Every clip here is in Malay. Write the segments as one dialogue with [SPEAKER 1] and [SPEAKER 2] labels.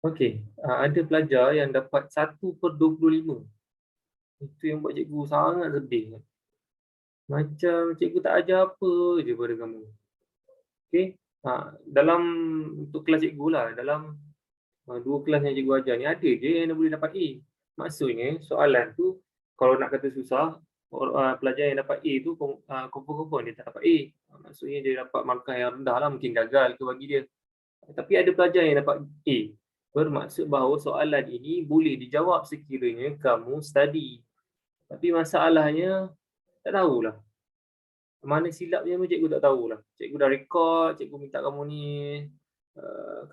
[SPEAKER 1] Okey, ada pelajar yang dapat 1/25. Itu yang buat cikgu sangat sedih. Macam cikgu tak ajar apa je pada kamu. Okey, dalam untuk kelas cikgu lah, dalam 2 kelas yang cikgu ajar ni ada je yang boleh dapat A. Maksudnya soalan tu kalau nak kata susah, pelajar yang dapat A tu confirm dia tak dapat A. Maksudnya dia dapat markah yang rendah lah, mungkin gagal ke bagi dia. Tapi ada pelajar yang dapat A. Bermaksud bahawa soalan ini boleh dijawab sekiranya kamu study. Tapi masalahnya tak tahulah. Mana silapnya pun cikgu tak tahulah. Cikgu dah rekod, cikgu minta kamu ni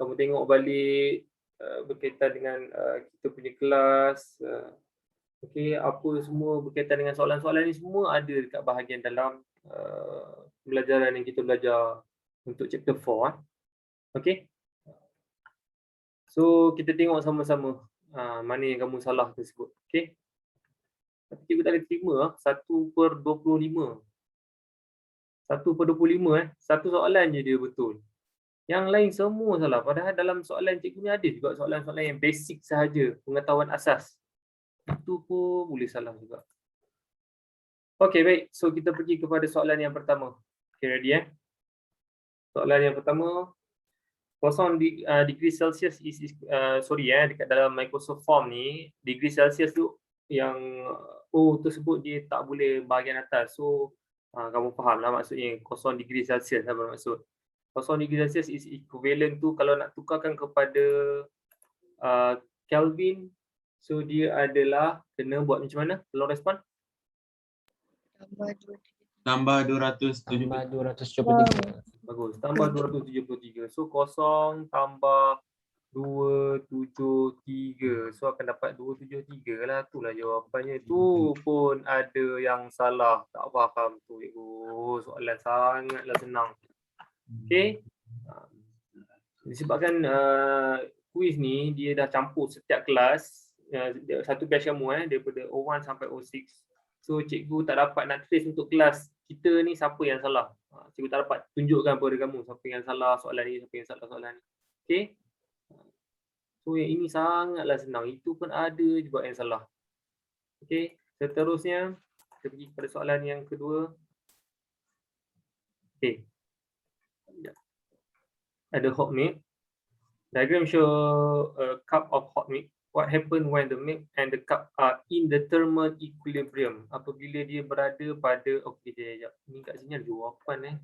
[SPEAKER 1] kamu tengok balik berkaitan dengan kita punya kelas. Okey, apa semua berkaitan dengan soalan-soalan ni semua ada dekat bahagian dalam pembelajaran yang kita belajar untuk chapter 4. Okey. So, kita tengok sama-sama mana yang kamu salah tersebut. Okey. Tapi cikgu tak boleh terima 1/25. 1/25 satu soalan je dia betul. Yang lain semua salah. Padahal dalam soalan cikgu ni ada juga soalan-soalan yang basic sahaja, pengetahuan asas. Itu pun boleh salah juga. Okey, baik. So, kita pergi kepada soalan yang pertama. Okay, ready Soalan yang pertama, 0 degree Celsius dekat dalam Microsoft Form ni, degree Celsius tu yang tersebut dia tak boleh bahagian atas. So, kamu faham lah maksudnya 0 degree Celsius apa maksud. 0 degree Celsius is equivalent tu kalau nak tukarkan kepada Kelvin, so dia adalah kena buat macam mana? Tolong respon.
[SPEAKER 2] Tambah 273.
[SPEAKER 1] Bagus. Tambah 273. So 0 tambah 273. So akan dapat 273 lah. Itulah jawapannya. Tu pun ada yang salah. Tak faham tu cikgu. Soalan sangatlah senang. Okey. Disebabkan kuis ni dia dah campur setiap kelas. Satu batch kamu daripada O1 sampai O6. So cikgu tak dapat nak trace untuk kelas kita ni siapa yang salah. Cikgu tak dapat tunjukkan kepada kamu siapa yang salah soalan ni, siapa yang salah soalan ni. Okey. So yang ini sangatlah senang. Itu pun ada juga yang salah. Okey. Seterusnya kita pergi kepada soalan yang kedua. Okey. Ada hot milk. Diagram show a cup of hot milk. What happen when the milk and the cup are in the thermal equilibrium? Apabila dia berada pada, okey sekejap. Ni kat sini ada jawapan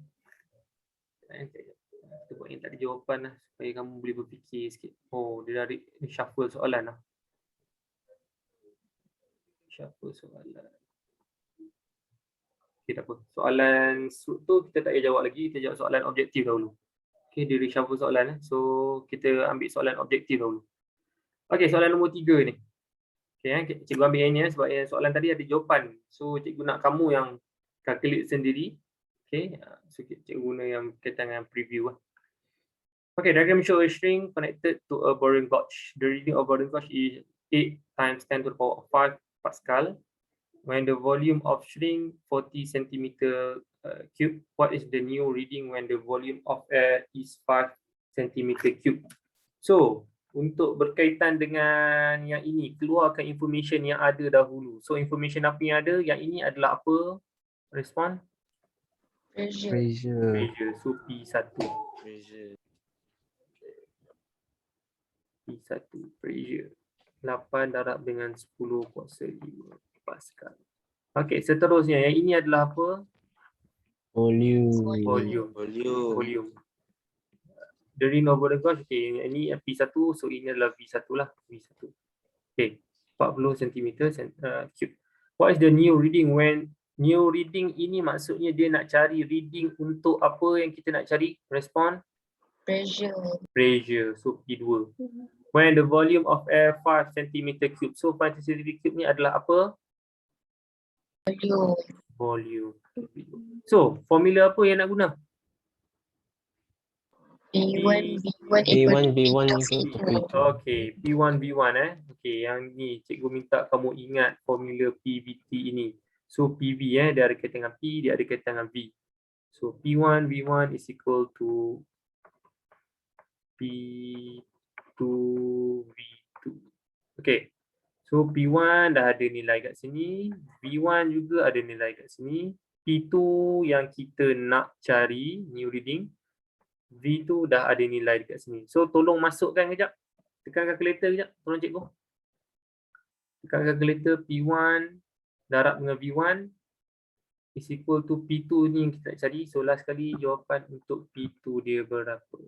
[SPEAKER 1] Kita buat yang tak ada jawapan lah supaya kamu boleh berfikir sikit. Oh, dia dah shuffle soalan lah. Shuffle soalan. Okey, tak apa. Soalan tu kita tak payah jawab lagi. Kita jawab soalan objektif dahulu. Okey, dia reshuffle soalan. So, kita ambil soalan objektif dahulu. Okey, soalan nombor 3 ni. Okey, cikgu ambil yang ni sebab yang soalan tadi ada jawapan. So, cikgu nak kamu yang calculate sendiri. Okey, so cikgu guna yang berkaitan dengan preview lah. Okay, diagram show a string connected to a boring gauge. The reading of boring gauge is 8 times 10 to the power of 5 Pascal. When the volume of string 40 centimeter cube, what is the new reading when the volume of air is 5 centimeter cube? So, untuk berkaitan dengan yang ini, keluarkan information yang ada dahulu. So, information apa yang ada? Yang ini adalah apa? Respon?
[SPEAKER 3] Pressure.
[SPEAKER 1] So, P1. P1 pressure 8 darab dengan 10 kuasa 5 Pascal. Okey, seterusnya yang ini adalah apa? Volume. The reading of boring gauge, okey, ini P1, so ini adalah V1 lah, V1. Okey, 40 cm cube. What is the new reading when new reading ini maksudnya dia nak cari reading untuk apa yang kita nak cari? Respon? Pressure, so P2. When the volume of air 5 cm cube. So 5 cm cube ni adalah apa? Volume. So formula apa yang nak guna?
[SPEAKER 3] A1 B1
[SPEAKER 1] Okay, P1 B1 Okay, yang ni cikgu minta kamu ingat formula PVT ini. So PV dia ada kaitan dengan P, dia ada kaitan dengan V. So P1 B1 is equal to P2 Okay. So P1 dah ada nilai kat sini, V1 juga ada nilai kat sini, P2 yang kita nak cari new reading, V2 dah ada nilai dekat sini. So tolong masukkan kejap. Tekan calculator kejap, tolong cikgu. Tekan calculator P1 darab dengan V1 is equal to P2 ni yang kita nak cari. So last kali jawapan untuk P2 dia berapa?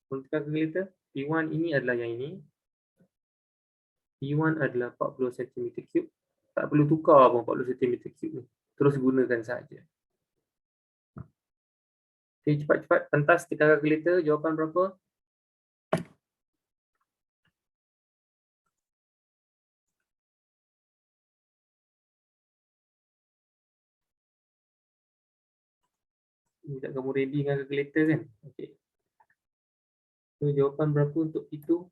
[SPEAKER 1] Tolong tekan calculator. P1 ini adalah yang ini. P1 adalah 40 cm3. Tak perlu tukar pun 40 cm3 ni. Terus gunakan saja. Okay, cepat-cepat pentas tekan calculator. Jawapan berapa? Sekejap kamu ready dengan calculator kan? Okay. So jawapan berapa untuk itu?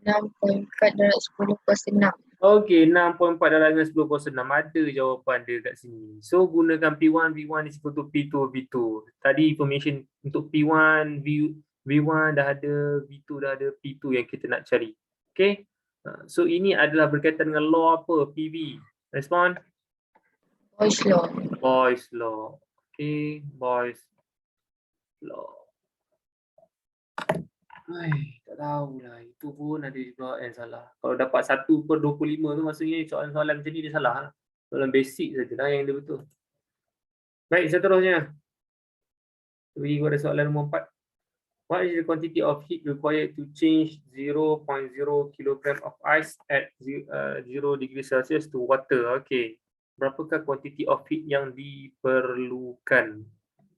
[SPEAKER 3] 6.4 darab 10/6.
[SPEAKER 1] Okey, 6.4 darab dengan 10/6. Ada jawapan dia kat sini. So gunakan P1, V1 is equal to P2, V2. Tadi information untuk P1, V1 dah ada, V2 dah ada, P2 yang kita nak cari. Okay. So ini adalah berkaitan dengan law apa? PV. Respon?
[SPEAKER 3] Boy's law.
[SPEAKER 1] Boy's law. Okay, Boy's law. Tak tahulah. Itu pun ada juga yang salah. Kalau dapat 1/25 tu maksudnya soalan-soalan macam ni dia salah. Soalan basic sajalah yang dia betul. Baik, seterusnya. Pergi kepada soalan nombor 4. What is the quantity of heat required to change 0.0 kg of ice at 0 degree Celsius to water? Okay. Berapakah quantity of heat yang diperlukan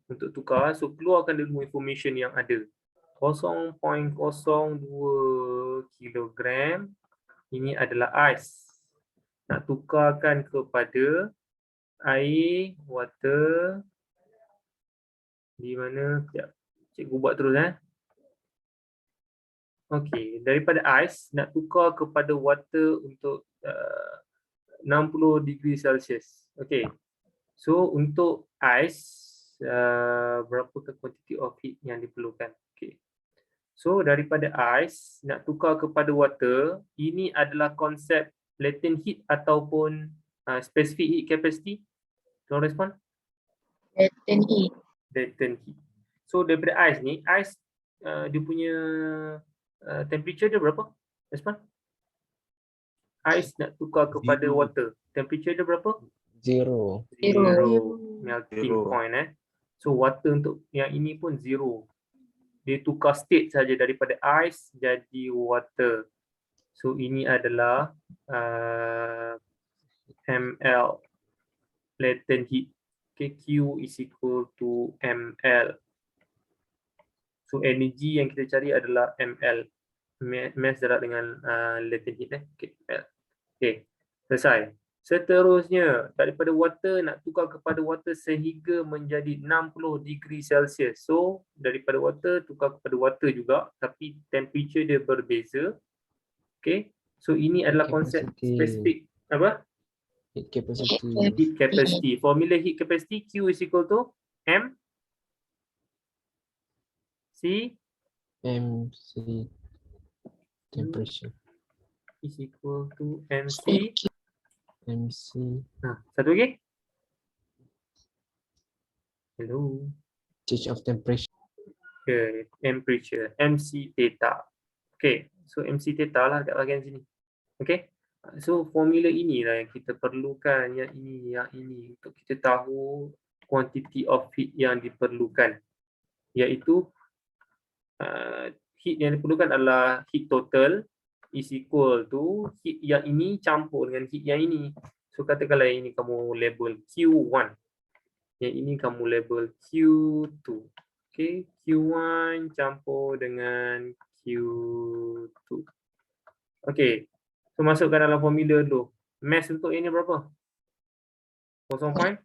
[SPEAKER 1] untuk tukar? So, keluarkan dulu information yang ada. 0.02 kg. Ini adalah ais. Nak tukarkan kepada air, water. Di mana? Sekejap. Cikgu buat terus. Okey, daripada ais nak tukar kepada water untuk 60 degree Celsius. Okey. So untuk ais berapakah quantity of heat yang diperlukan? Okey. So daripada ais nak tukar kepada water, ini adalah konsep latent heat ataupun specific heat capacity. Tolong respon.
[SPEAKER 3] Latent heat.
[SPEAKER 1] Latent heat. So daripada ais ni, ais dia punya temperature dia berapa? Respon. Ais nak tukar kepada water. Temperature dia berapa?
[SPEAKER 2] Zero.
[SPEAKER 1] Melting
[SPEAKER 2] Zero.
[SPEAKER 1] point. So water untuk yang ini pun zero. Dia tukar state saja daripada ais jadi water. So ini adalah ml latent heat. Okay, Q is equal to ml. So energy yang kita cari adalah ml. Mass darab dengan latent heat. Okay, ml. Okay, selesai. Seterusnya, daripada water nak tukar kepada water sehingga menjadi 60 degree Celsius. So, daripada water tukar kepada water juga, tapi temperature dia berbeza. Okay, so ini adalah konsep spesifik apa?
[SPEAKER 2] Heat capacity.
[SPEAKER 1] Heat capacity. Formula heat capacity Q is equal to M C
[SPEAKER 2] MC temperature.
[SPEAKER 1] is equal to MC.
[SPEAKER 2] MC
[SPEAKER 1] Satu lagi. Hello.
[SPEAKER 2] change of temperature.
[SPEAKER 1] Okay, temperature. MC theta. Okay, so MC theta lah kat bahagian sini. Okay. So formula inilah yang kita perlukan, yang ini untuk kita tahu quantity of heat yang diperlukan, iaitu heat yang diperlukan adalah heat total is equal to heat yang ini campur dengan heat yang ini. So katakanlah yang ini kamu label Q1, yang ini kamu label Q2. Okay, Q1 campur dengan Q2. Okay, so masukkan dalam formula dulu. Mass untuk ini berapa? 0.02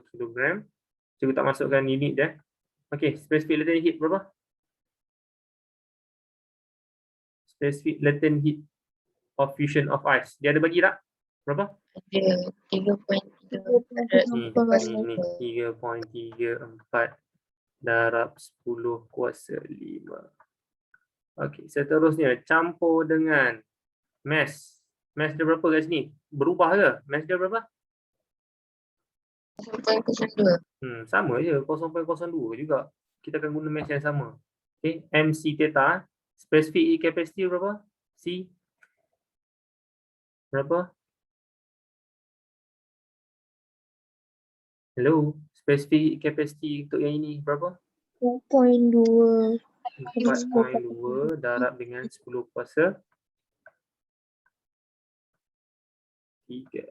[SPEAKER 1] kg. Cikgu tak masukkan unit dia. Okay, specific latent heat berapa? Specific latent heat of fusion of ice. Dia ada bagi tak? Berapa?
[SPEAKER 3] Ada 3.3.
[SPEAKER 1] Ni 3.34. darab 10 kuasa 5. Okey, seterusnya campur dengan mass. Mass dia berapa kat sini? Berubah ke? Mass dia berapa?
[SPEAKER 3] 0.02.
[SPEAKER 1] Sama je, 0.02 juga. Kita akan guna mass yang sama. Okey, MC theta, specific heat capacity berapa? C berapa? Hello, specific heat capacity untuk yang ini berapa?
[SPEAKER 3] 2.2.
[SPEAKER 1] 4.2 darab dengan 10 kuasa 3.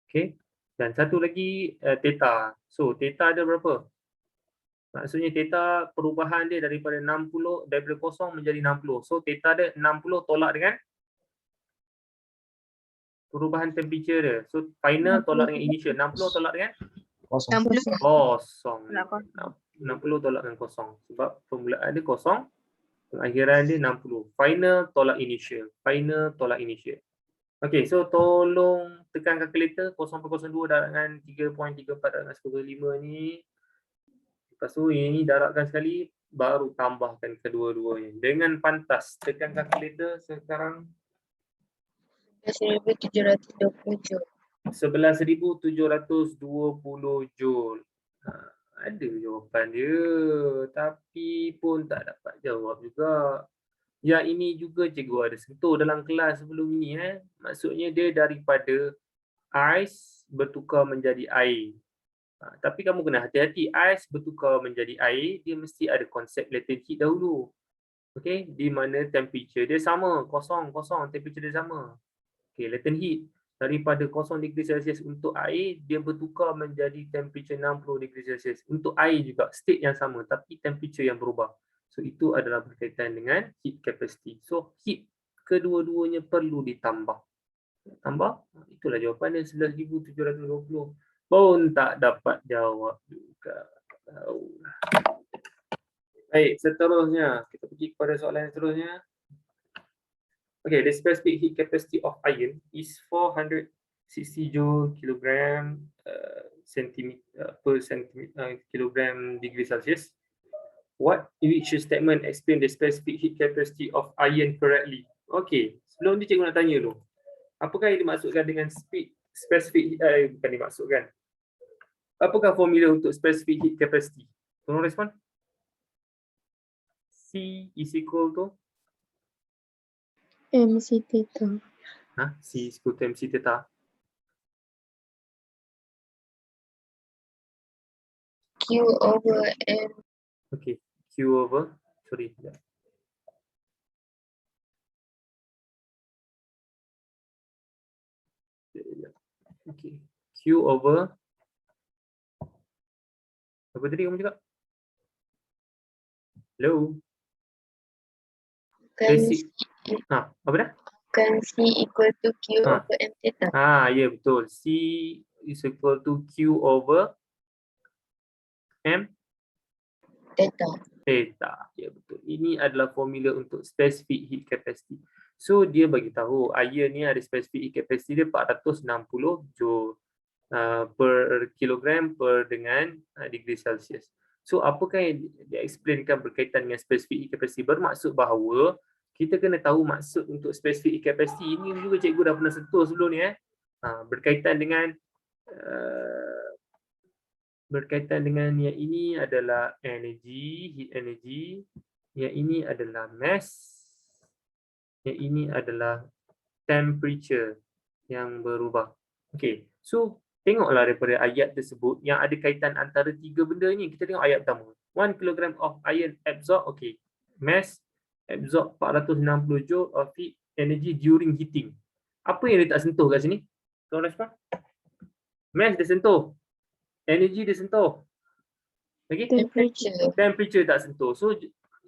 [SPEAKER 1] Okey. Dan satu lagi theta. So theta ada berapa? Maksudnya theta perubahan dia daripada 60 daripada kosong menjadi 60. So theta dia 60 tolak dengan perubahan temperature dia. So final tolak dengan initial. 60 tolak dengan
[SPEAKER 2] Kosong.
[SPEAKER 1] kosong. 60 tolak dengan kosong. Sebab permulaan dia kosong, pengakhiran dia 60. Final tolak initial. Final tolak initial. Okey, so tolong tekan kalkulator 0.02 darab dengan 3.34 darab dengan 10/5 ni. Lepas tu ini darabkan sekali, baru tambahkan kedua-duanya. Dengan pantas, tekan kalkulator sekarang
[SPEAKER 3] 11,720 joule.
[SPEAKER 1] 11,720 joule. Ada jawapan dia, tapi pun tak dapat jawab juga. Yang ini juga cikgu ada sentuh dalam kelas sebelum ini. Maksudnya dia daripada ais bertukar menjadi air. Tapi kamu kena hati-hati, ais bertukar menjadi air, dia mesti ada konsep latent heat dahulu. Okey, di mana temperature dia sama, kosong, temperature dia sama. Okey, latent heat daripada 0 degree Celsius untuk air, dia bertukar menjadi temperature 60 degree Celsius. Untuk air juga, state yang sama tapi temperature yang berubah. So itu adalah berkaitan dengan heat capacity. So heat kedua-duanya perlu ditambah. Tambah, itulah jawapan dia 11,720. Pun tak dapat jawab juga. Tahu. Baik, seterusnya kita pergi kepada soalan yang seterusnya. Okay, the specific heat capacity of iron is 460 joule kilogram per kilogram degree Celsius. What which statement explain the specific heat capacity of iron correctly? Okay, sebelum ni cikgu nak tanya dulu. Apakah yang dimaksudkan dengan specific bukan dimaksudkan. Apakah formula untuk specific heat capacity? Tolong respon. C is equal to
[SPEAKER 3] MC theta.
[SPEAKER 1] C is equal to MC theta.
[SPEAKER 3] Q over M.
[SPEAKER 1] Okay, Q over, sorry. Okay, Q over, apa tadi kamu cakap? Hello?
[SPEAKER 3] Kan
[SPEAKER 1] Basic. Apa dah?
[SPEAKER 3] Kan C equal to Q over M theta.
[SPEAKER 1] Ya betul. C is equal to Q over M theta. Ya betul. Ini adalah formula untuk specific heat capacity. So dia bagi tahu iron ni ada specific heat capacity dia 460 joule per kilogram per dengan degree Celsius. So apakah yang dia explainkan berkaitan dengan specific heat capacity? Bermaksud bahawa kita kena tahu maksud untuk specific heat capacity. Ini juga cikgu dah pernah sentuh sebelum ni. Berkaitan dengan yang ini adalah energy, heat energy. Yang ini adalah mass. Yang ini adalah temperature yang berubah. Okay, so tengoklah daripada ayat tersebut yang ada kaitan antara tiga benda ni. Kita tengok ayat pertama. 1 kg of iron absorb, okay. Mass absorb 460 joule of heat energy during heating. Apa yang dia tak sentuh kat sini? Tolong respon. Mass dia sentuh. Energy dia sentuh. Okay? Temperature tak sentuh. So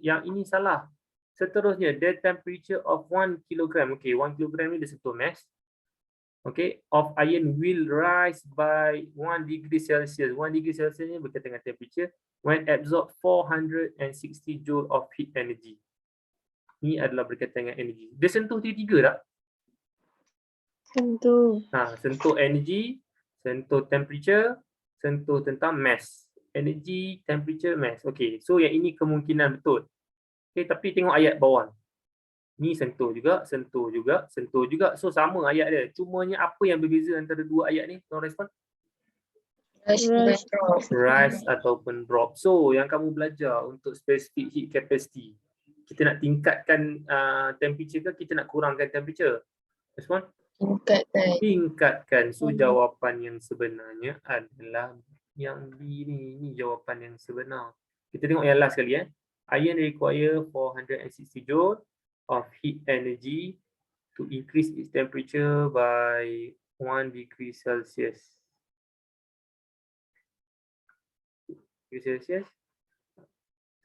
[SPEAKER 1] yang ini salah. Seterusnya, the temperature of 1 kg. Okay, 1 kg ni dia sentuh mass. Okay, of iron will rise by 1 degree Celsius. 1 degree Celsius ni berkaitan dengan temperature when absorb 460 joule of heat energy. Ini adalah berkaitan dengan energy. Dia sentuh tiga tak?
[SPEAKER 3] Sentuh.
[SPEAKER 1] Sentuh energy, sentuh temperature, sentuh tentang mass. Energy, temperature, mass. Okay, so yang ini kemungkinan betul. Okay, tapi tengok ayat bawah. Ni sentuh juga, sentuh juga, sentuh juga. So sama ayat dia. Cumanya apa yang berbeza antara dua ayat ni? Tolong respon.
[SPEAKER 3] Rise dan drop.
[SPEAKER 1] Rise ataupun drop. So yang kamu belajar untuk specific heat capacity, kita nak tingkatkan temperature ke kita nak kurangkan temperature? Respon.
[SPEAKER 3] Tingkatkan.
[SPEAKER 1] Tingkatkan. So jawapan yang sebenarnya adalah yang B ni. Ini jawapan yang sebenar. Kita tengok yang last sekali. Iron require 460 joule of heat energy to increase its temperature by 1 degree Celsius. Celsius.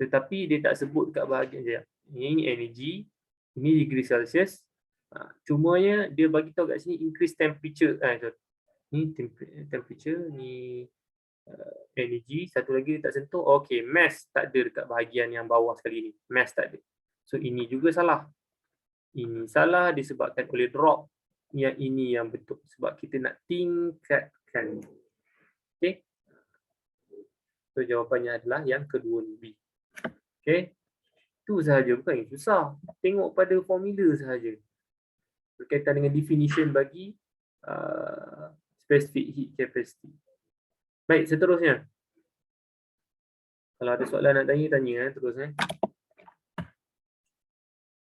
[SPEAKER 1] Tetapi dia tak sebut dekat bahagian je. Ini energy, ini degree Celsius. Cumanya dia bagi tahu kat sini increase temperature. Ni temperature, ni energy, satu lagi dia tak sentuh. Okey, mass tak ada dekat bahagian yang bawah sekali ni. Mass tak ada. So ini juga salah. Ini salah disebabkan oleh drop. Yang ini yang betul sebab kita nak tingkatkan. Okey. So jawapannya adalah yang kedua ni, B. Okey. Itu sahaja, bukan yang susah. Tengok pada formula sahaja. Berkaitan dengan definition bagi specific heat capacity. Baik, seterusnya. Kalau ada soalan nak tanya terus.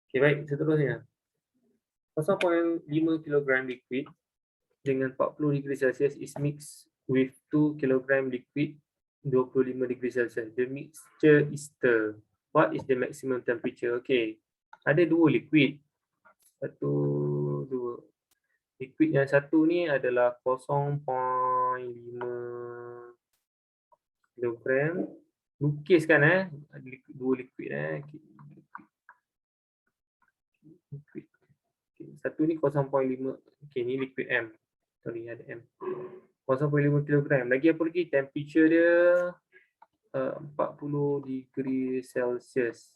[SPEAKER 1] Okey, baik, seterusnya. 0.5 kg liquid dengan 40 degree Celsius is mixed with 2 kg liquid 25 degree Celsius. The mixture is stirred. What is the maximum temperature? Okay, ada dua liquid. Dua. Liquid yang satu ni adalah 0.5 kg. Lukiskan dua liquid liquid. Okay. Satu ni 0.5. Okay, ni liquid M. Sorry, ada M. 0.5 kg. Lagi apa lagi? Temperature dia 40 degree Celsius.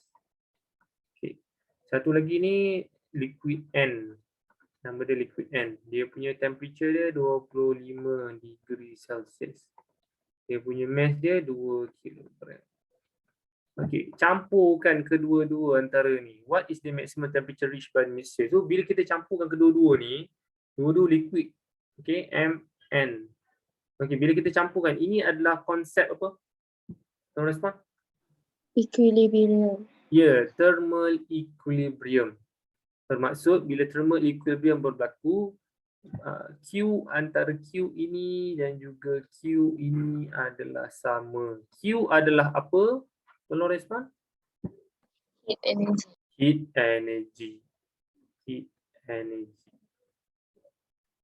[SPEAKER 1] Okay. Satu lagi ni liquid N. Nama dia liquid N. Dia punya temperature dia 25 degree Celsius. Dia punya mass dia 2 kg. Okey, campurkan kedua-dua antara ni. What is the maximum temperature reached by mixture? So bila kita campurkan kedua-dua ni, dua-dua liquid. Okey, M, N. Okey, bila kita campurkan, ini adalah konsep apa? Tolong respon.
[SPEAKER 3] Equilibrium.
[SPEAKER 1] Ya, thermal equilibrium. Bermaksud bila thermal equilibrium berlaku, Q antara Q ini dan juga Q ini adalah sama. Q adalah apa? Tolong respon.
[SPEAKER 3] Heat energy.
[SPEAKER 1] Heat energy. Heat energy.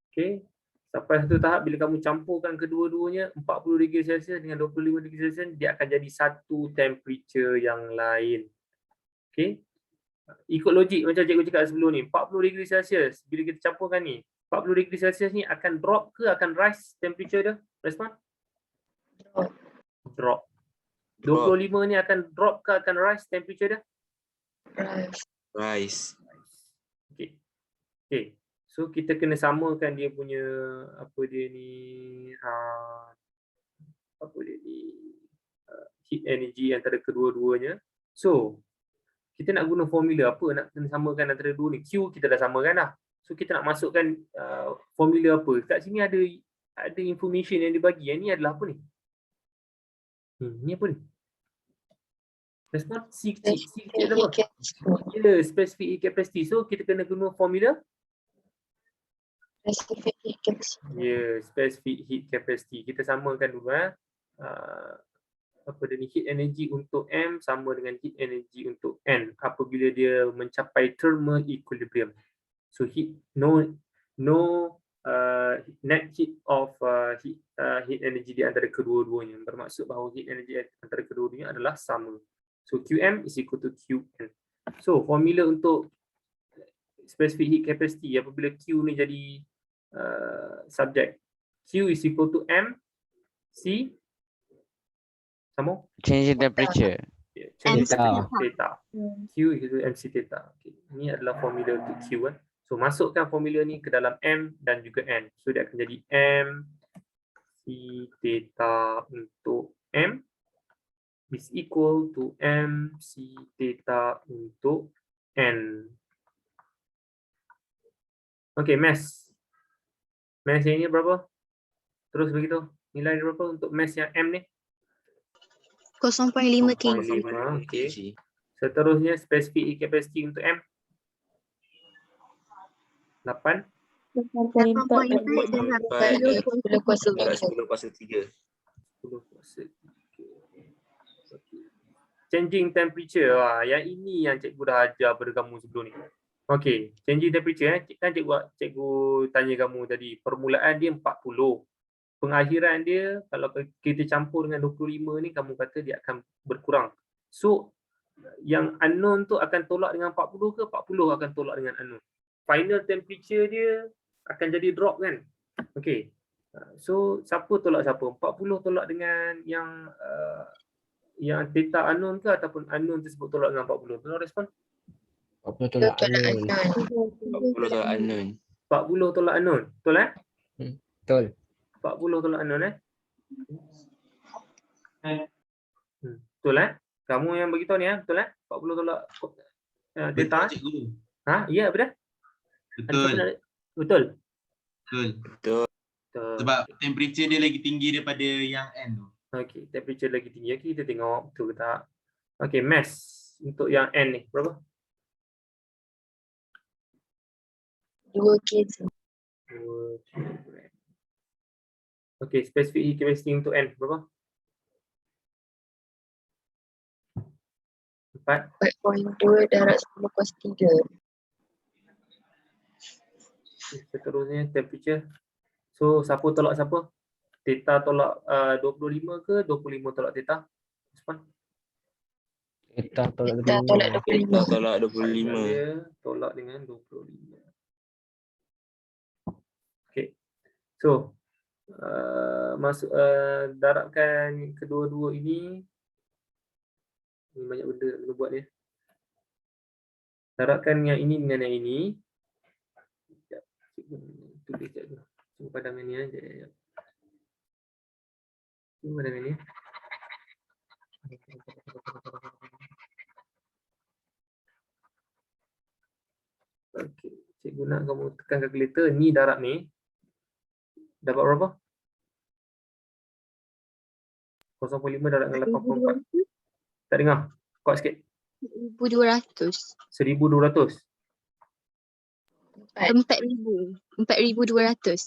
[SPEAKER 1] Okey. Sampai satu tahap bila kamu campurkan kedua-duanya 40 degree Celsius dengan 25 degree Celsius, dia akan jadi satu temperature yang lain. Okey. Ikut logik macam cikgu cakap sebelum ni, 40 degree Celsius bila kita campurkan ni, 40 degree Celsius ni akan drop ke akan rise temperature dia? Respon? Drop. 25 ni akan drop ke akan rise temperature dia?
[SPEAKER 4] Rise.
[SPEAKER 1] Okey. Okey. So kita kena samakan dia punya heat energy antara kedua-duanya. So kita nak guna formula apa nak kena samakan antara dua ni? Q kita dah samakan dah. So kita nak masukkan formula apa? Kat sini ada information yang dibagi. Yang ni adalah apa ni? Ni apa ni? Respon C adalah apa? Ya, specific heat capacity. So kita kena guna formula
[SPEAKER 3] Specific heat capacity.
[SPEAKER 1] ya, specific heat capacity. Kita samakan dulu apa dia ni, heat energy untuk M sama dengan heat energy untuk N apabila dia mencapai thermal equilibrium. So heat net heat of heat energy di antara kedua-duanya, bermaksud bahawa heat energy antara kedua-duanya adalah sama. So QM is equal to QN. So formula untuk specific heat capacity apabila Q ni jadi subject, Q is equal to M C sama
[SPEAKER 5] Change in temperature.
[SPEAKER 1] change
[SPEAKER 2] Theta.
[SPEAKER 1] theta. Q is equal to MC theta. Okay. Ini adalah formula untuk Q. So masukkan formula ni ke dalam M dan juga N. So dia akan jadi M theta untuk M is equal to MC theta untuk N. Okey, mass. Mass yang ini berapa? Terus begitu. Nilai berapa untuk mass yang M ni?
[SPEAKER 4] 0.5 kg.
[SPEAKER 1] 0.5. Okey. Seterusnya specific heat capacity untuk M. 8.
[SPEAKER 4] 8.4 darab
[SPEAKER 3] 10 kuasa 3.
[SPEAKER 5] 10 kuasa 3.
[SPEAKER 1] 10 kuasa 3. Okey. Changing temperature. Yang ini yang cikgu dah ajar pada kamu sebelum ni. Okey, changing temperature kan cikgu tanya kamu tadi, permulaan dia 40. Pengakhiran dia kalau kita campur dengan 25 ni kamu kata dia akan berkurang. So yang unknown tu akan tolak dengan 40 ke 40 akan tolak dengan unknown. Final temperature dia akan jadi drop kan. Okey. So siapa tolak siapa? 40 tolak dengan yang theta unknown ke ataupun unknown tersebut tolak dengan 40? Tolong respon.
[SPEAKER 2] 40 tolak
[SPEAKER 3] Tolak
[SPEAKER 2] unknown.
[SPEAKER 3] unknown.
[SPEAKER 5] 40 tolak unknown.
[SPEAKER 1] 40 tolak unknown. Betul
[SPEAKER 2] Betul.
[SPEAKER 1] 40 tolak unknown Betul Kamu yang beritahu ni betul 40 tolak theta.
[SPEAKER 5] Cikgu.
[SPEAKER 1] Ya betul?
[SPEAKER 5] Betul.
[SPEAKER 1] Betul.
[SPEAKER 5] Betul.
[SPEAKER 1] Betul.
[SPEAKER 5] Sebab temperature dia lagi tinggi daripada yang N tu.
[SPEAKER 1] Okey, temperature lagi tinggi. Okey, kita tengok betul ke tak. Okey, mass untuk yang N ni berapa?
[SPEAKER 3] 2 kg.
[SPEAKER 1] 2 kilogram. Okey, specific heat capacity untuk N berapa? 4.
[SPEAKER 3] 4.2 darab 10 kuasa 3.
[SPEAKER 1] Seterusnya temperature. So siapa tolak siapa? Theta tolak 25 ke 25 tolak theta? Respon.
[SPEAKER 2] Theta tolak
[SPEAKER 3] Kita tolak
[SPEAKER 2] 25.
[SPEAKER 3] 25.
[SPEAKER 5] Tolak
[SPEAKER 1] Dia
[SPEAKER 5] 25.
[SPEAKER 1] tolak dengan 25. Okey. So masuk darabkan kedua-dua ini. Ini banyak benda nak kena buat ni. Darabkan yang ini dengan yang ini. Sekejap. Tulis sekejap tu. Cuba padam yang ni sekejap. Cuba padam yang ni. Okey. Cikgu nak kamu tekan kalkulator. Ni darab ni. Dapat berapa? 0.5 darab dengan 8.4. Tak dengar? Kuat sikit.
[SPEAKER 4] 1,200.
[SPEAKER 1] 1,200.
[SPEAKER 4] 4,000. 4,200.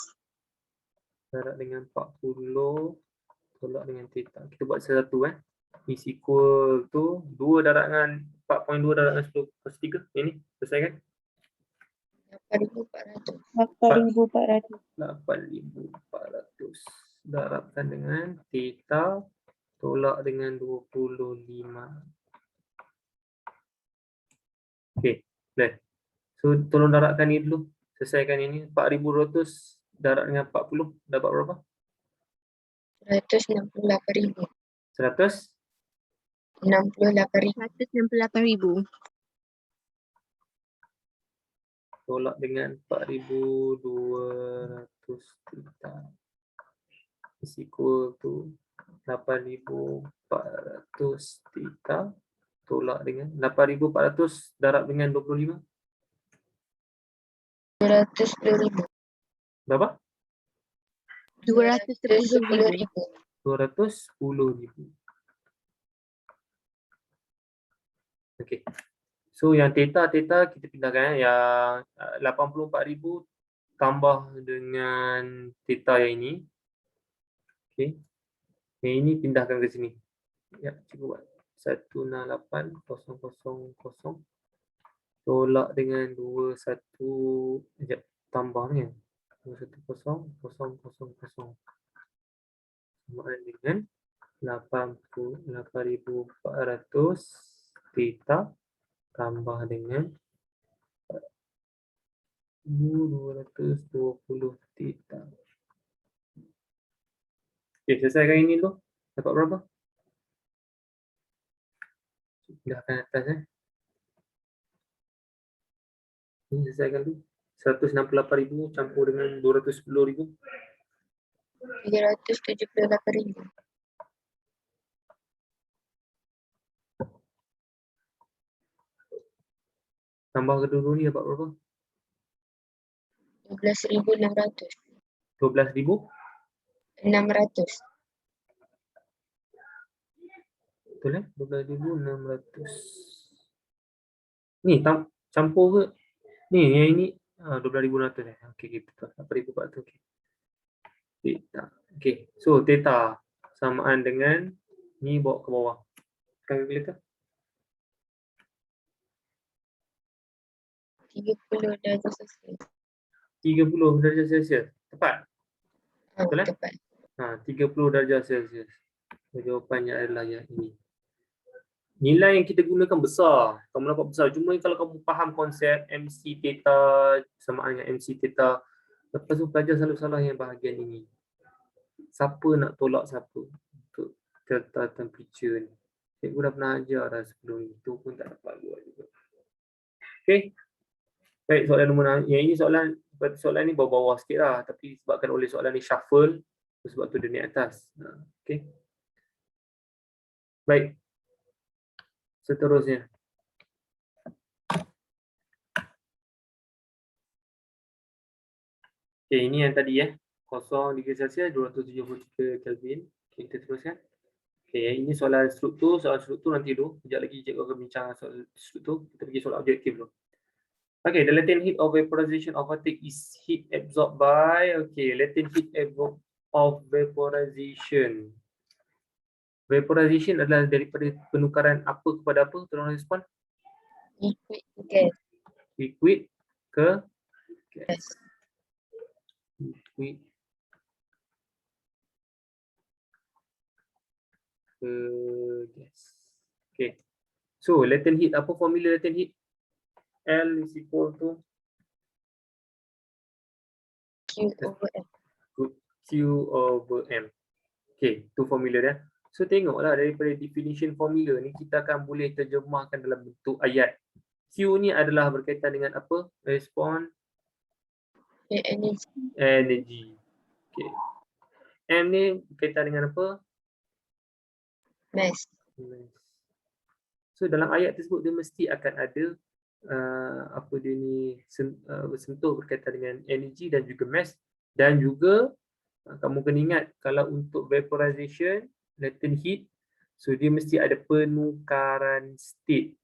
[SPEAKER 1] Darab dengan 40 tolak dengan theta. Kita buat satu is equal to 2 darab dengan 4.2 darab dengan 10 plus 3. Ini selesai kan?
[SPEAKER 3] 8.400.
[SPEAKER 1] 8,400 darabkan dengan theta tolak dengan 25. Okey, boleh. So tolong darabkan ni dulu. Selesaikan ini. 4,200 darab dengan 40 dapat berapa?
[SPEAKER 3] 168,000.
[SPEAKER 1] 100?
[SPEAKER 3] 68,000.
[SPEAKER 4] 168,000.
[SPEAKER 1] Tolak dengan 4,200 theta is equal to 8,400 theta tolak dengan 8,400 darab dengan 25.
[SPEAKER 3] 210,000.
[SPEAKER 1] Berapa?
[SPEAKER 4] 210,000.
[SPEAKER 1] 210,000. Okey. So yang theta kita pindahkan yang 84,000 tambah dengan theta yang ini. Okey. Yang ini pindahkan ke sini. Ya, cuba buat. 168,000 tolak dengan 21 sekejap tambah ni. 210,000 sama dengan 8,400 theta tambah dengan 220 theta. Okey, selesaikan ini dulu. Dapat berapa? Pindahkan atas Ini selesaikan dulu. 168,000 campur dengan 210,000.
[SPEAKER 3] 378,000.
[SPEAKER 1] Tambah kedua ni dapat berapa?
[SPEAKER 3] 12,600.
[SPEAKER 1] 12,000.
[SPEAKER 3] 600.
[SPEAKER 1] Betul 12,600. Ni campur ke? Ni yang ini 12,600 Okey, betul. 8,400. Okey. Theta. Okey. So theta samaan dengan ni bawa ke bawah. Kalkulator.
[SPEAKER 3] 30 darjah Celsius.
[SPEAKER 1] 30 darjah Celsius. Tepat? Betul, eh?
[SPEAKER 3] Tepat.
[SPEAKER 1] 30 darjah Celsius. So, jawapannya adalah yang ini. Nilai yang kita gunakan besar. Kamu dapat besar. Cuma kalau kamu faham konsep MC theta samaan dengan MC theta, lepas tu pelajar selalu salah yang bahagian ini. Siapa nak tolak siapa untuk theta temperature ni? Cikgu dah pernah ajar dah sebelum ni. Tu pun tak dapat buat juga. Okey. Baik, soalan nombor 6. Yang ini soalan ni bawah-bawah sikit lah. Tapi sebabkan oleh soalan ni shuffle, sebab tu dia naik atas. Okey. Baik. Seterusnya. Okey, ini yang tadi 0 degree Celsius, 273 Kelvin. Okey, kita teruskan. Okey, ini soalan struktur. Soalan struktur nanti dulu. Sekejap lagi cikgu akan bincang soal struktur. Kita pergi soal objektif dulu. Okay, the latent heat of vaporization of water is heat absorbed by, latent heat of vaporization. Vaporization adalah daripada penukaran apa kepada apa? Tolong respon.
[SPEAKER 3] Liquid to gas.
[SPEAKER 1] Liquid ke gas.
[SPEAKER 3] Gas.
[SPEAKER 1] Liquid ke gas. Okay. So, latent heat. Apa formula latent heat? L is equal to
[SPEAKER 3] Q over M.
[SPEAKER 1] Q over M. Okay, tu formula dia. So tengoklah daripada definition formula ni kita akan boleh terjemahkan dalam bentuk ayat. Q ni adalah berkaitan dengan apa? Respon energy. Okay. M ni berkaitan dengan apa?
[SPEAKER 3] Mass.
[SPEAKER 1] So dalam ayat tersebut dia mesti akan ada sentuh berkaitan dengan energy dan juga mass, dan juga kamu kena ingat kalau untuk vaporization latent heat, so dia mesti ada penukaran state.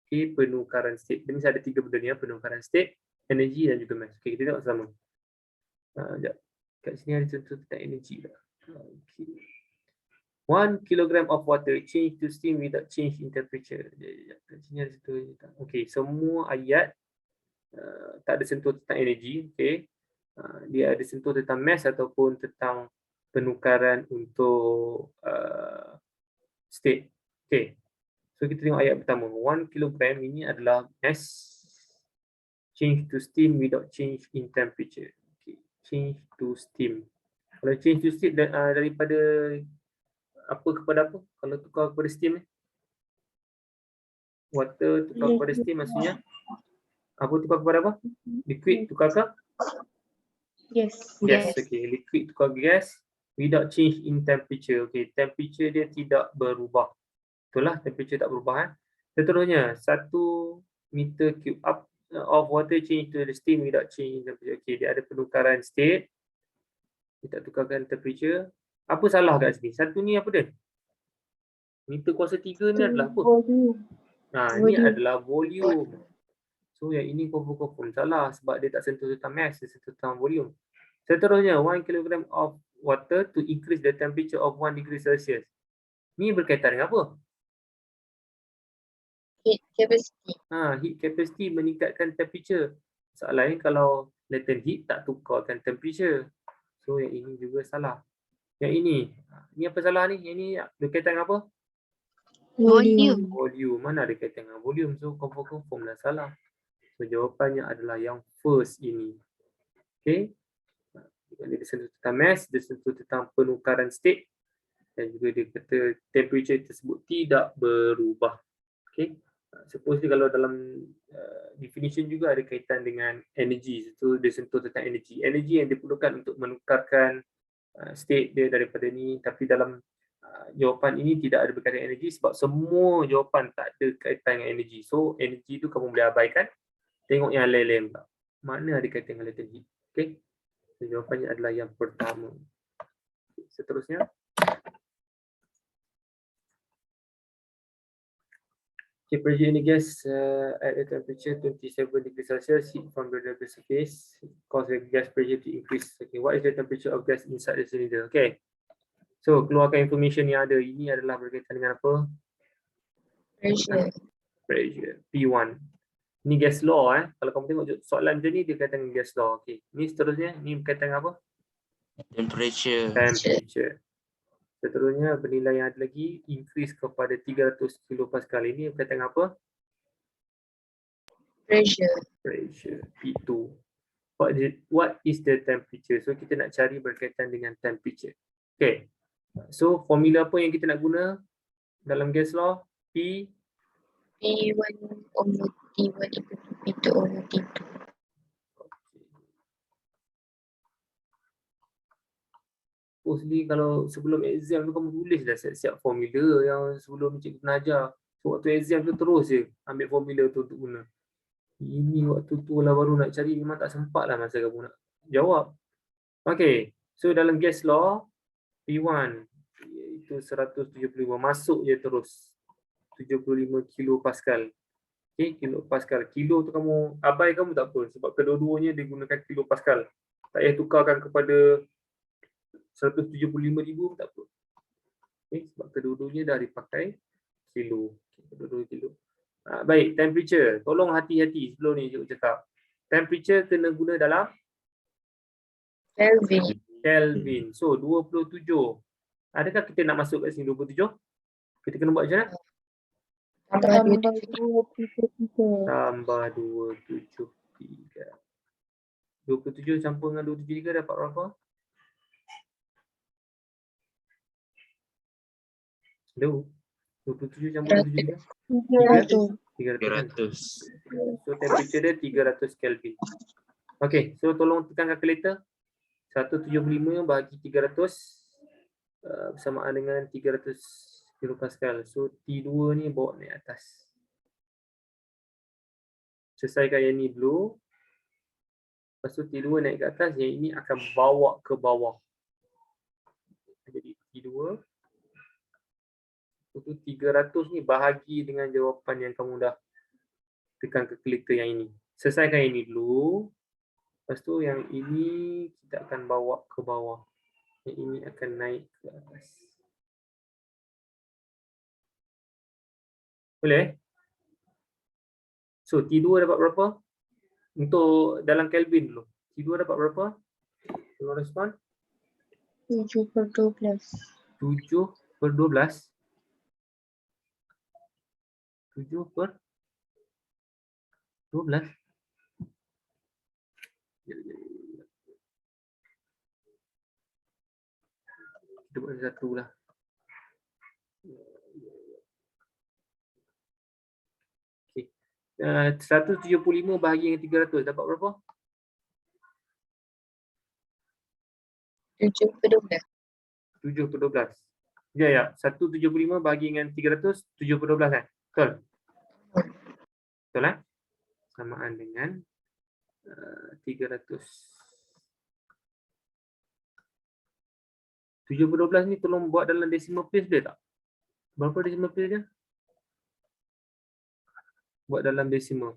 [SPEAKER 1] Okay, penukaran state. Dia mesti ada 3 benda ni, penukaran state, energy dan juga mass. Okay, kita tengok sama. Sekejap. Kat sini ada contoh tentang energy lah. Okay. 1 kilogram of water change to steam without change in temperature. Kat sini ada contoh. Okay, semua ayat tak ada sentuh tentang energy. Okay. Dia ada sentuh tentang mass ataupun tentang penukaran untuk state. Okay. So kita tengok ayat pertama. 1 kilogram ini adalah mass change to steam without change in temperature. Okay. Change to steam. Kalau change to steam daripada apa kepada apa? Kalau tukar kepada steam ni? Water tukar kepada steam maksudnya? Apa tukar kepada apa? Liquid tukar ke?
[SPEAKER 3] Yes.
[SPEAKER 1] Gas. Okay. Liquid tukar gas without change in temperature. Okay. Temperature dia tidak berubah. Betul lah, temperature tak berubah. Seterusnya, 1 meter cube up of water change to the steam without change in temperature. Okay. Dia ada penukaran state. Kita tukarkan temperature. Apa salah kat sini? Satu ni apa dia? Meter kuasa 3 ni adalah apa? Ini adalah volume. So yang ini confirm salah sebab dia tak sentuh tentang mass, dia sentuh tentang volume. Seterusnya, 1 kg of water to increase the temperature of 1 degree Celsius. Ni berkaitan dengan apa?
[SPEAKER 3] Heat capacity.
[SPEAKER 1] Heat capacity meningkatkan temperature. Soalannya kalau latent heat tak tukarkan temperature. So yang ini juga salah. Yang ini apa salah ni? Yang ini berkaitan dengan apa?
[SPEAKER 4] Volume.
[SPEAKER 1] Volume. Mana ada kaitan dengan volume? So confirm dah salah. So jawapannya adalah yang first ini. Okay. Dia sentuh tentang mass, dia sentuh tentang penukaran state, dan juga dia kata temperature tersebut tidak berubah. Okay. Suppose kalau dalam definition juga ada kaitan dengan energy, itu dia sentuh tentang energy. Energy yang diperlukan untuk menukarkan state dia daripada ni, tapi dalam jawapan ini tidak ada berkaitan energy sebab semua jawapan tak ada kaitan dengan energy. So energy tu kamu boleh abaikan. Tengok yang lain-lain pula. Mana ada kaitan dengan latent heat. Okay. So, jawapannya adalah yang pertama. Seterusnya. Okay, pressure in the gas at a temperature 27 degrees Celsius, heat from the surface cause the gas pressure to increase. Okay, what is the temperature of gas inside the cylinder? Okay. So, keluarkan information yang ada. Ini adalah berkaitan dengan apa?
[SPEAKER 3] Pressure.
[SPEAKER 1] Pressure. P1. Ni gas law Kalau kamu tengok soalan macam ni dia kaitan dengan gas law. Okey. Ni seterusnya ni berkaitan dengan apa?
[SPEAKER 6] Temperature.
[SPEAKER 1] Temperature. Seterusnya bernilai yang ada lagi increase kepada 300 kilopascal. Ini berkaitan dengan apa?
[SPEAKER 3] Pressure.
[SPEAKER 1] Pressure. P2. What is the temperature? So kita nak cari berkaitan dengan temperature. Okay. So formula apa yang kita nak guna dalam gas law?
[SPEAKER 3] P1 over T1 equal to P2 over T2.
[SPEAKER 1] Mostly kalau sebelum exam tu kamu tulis dah siap-siap formula yang sebelum cikgu pernah ajar. So, waktu exam tu terus je ambil formula tu untuk guna. Ini waktu tu lah baru nak cari, memang tak sempat lah masa kamu nak jawab. Okay, so dalam gas law P1 iaitu 175 masuk je terus 75 kilopascal. Okay, kilopascal. Kilo tu kamu abai kamu tak apa sebab kedua-duanya digunakan kilopascal. Tak payah tukarkan kepada 175,000 tak apa. Okay, sebab kedua-duanya dah dipakai kilo. Kedua-dua kilo. Baik, temperature. Tolong hati-hati sebelum ni cikgu cakap. Temperature kena guna dalam
[SPEAKER 3] Kelvin.
[SPEAKER 1] Kelvin. So 27. Adakah kita nak masuk kat sini 27? Kita kena buat macam mana? Tambah 273. 27 campur dengan 273 dapat berapa? Hello. 27 campur 273. 300.
[SPEAKER 6] 300.
[SPEAKER 1] So temperature dia 300 Kelvin. Okay, so tolong tekan kalkulator. 175 bahagi 300 bersamaan dengan 300 kilopascal. So T2 ni bawa naik atas. Selesaikan yang ni dulu. Lepas tu T2 naik ke atas, yang ini akan bawa ke bawah. Jadi T2 itu 300 ni bahagi dengan jawapan yang kamu dah tekan kalkulator yang ini. Selesaikan ini dulu. Lepas tu yang ini kita akan bawa ke bawah. Yang ini akan naik ke atas. Boleh? So T2 dapat berapa? Untuk dalam Kelvin dulu. T2 dapat berapa? Tolong respon.
[SPEAKER 3] 7/12.
[SPEAKER 1] 7/12. 7/12. Kita buat satu lah. Okay. 175 bahagi dengan 300 dapat berapa?
[SPEAKER 3] 7/12.
[SPEAKER 1] 7/12. Ya. 175 bahagi dengan 300, 7/12 kan? Betul? Betul lah? Samaan dengan 300. 7/12 ni tolong buat dalam decimal place dia tak? Berapa decimal place dia? Buat dalam decimal.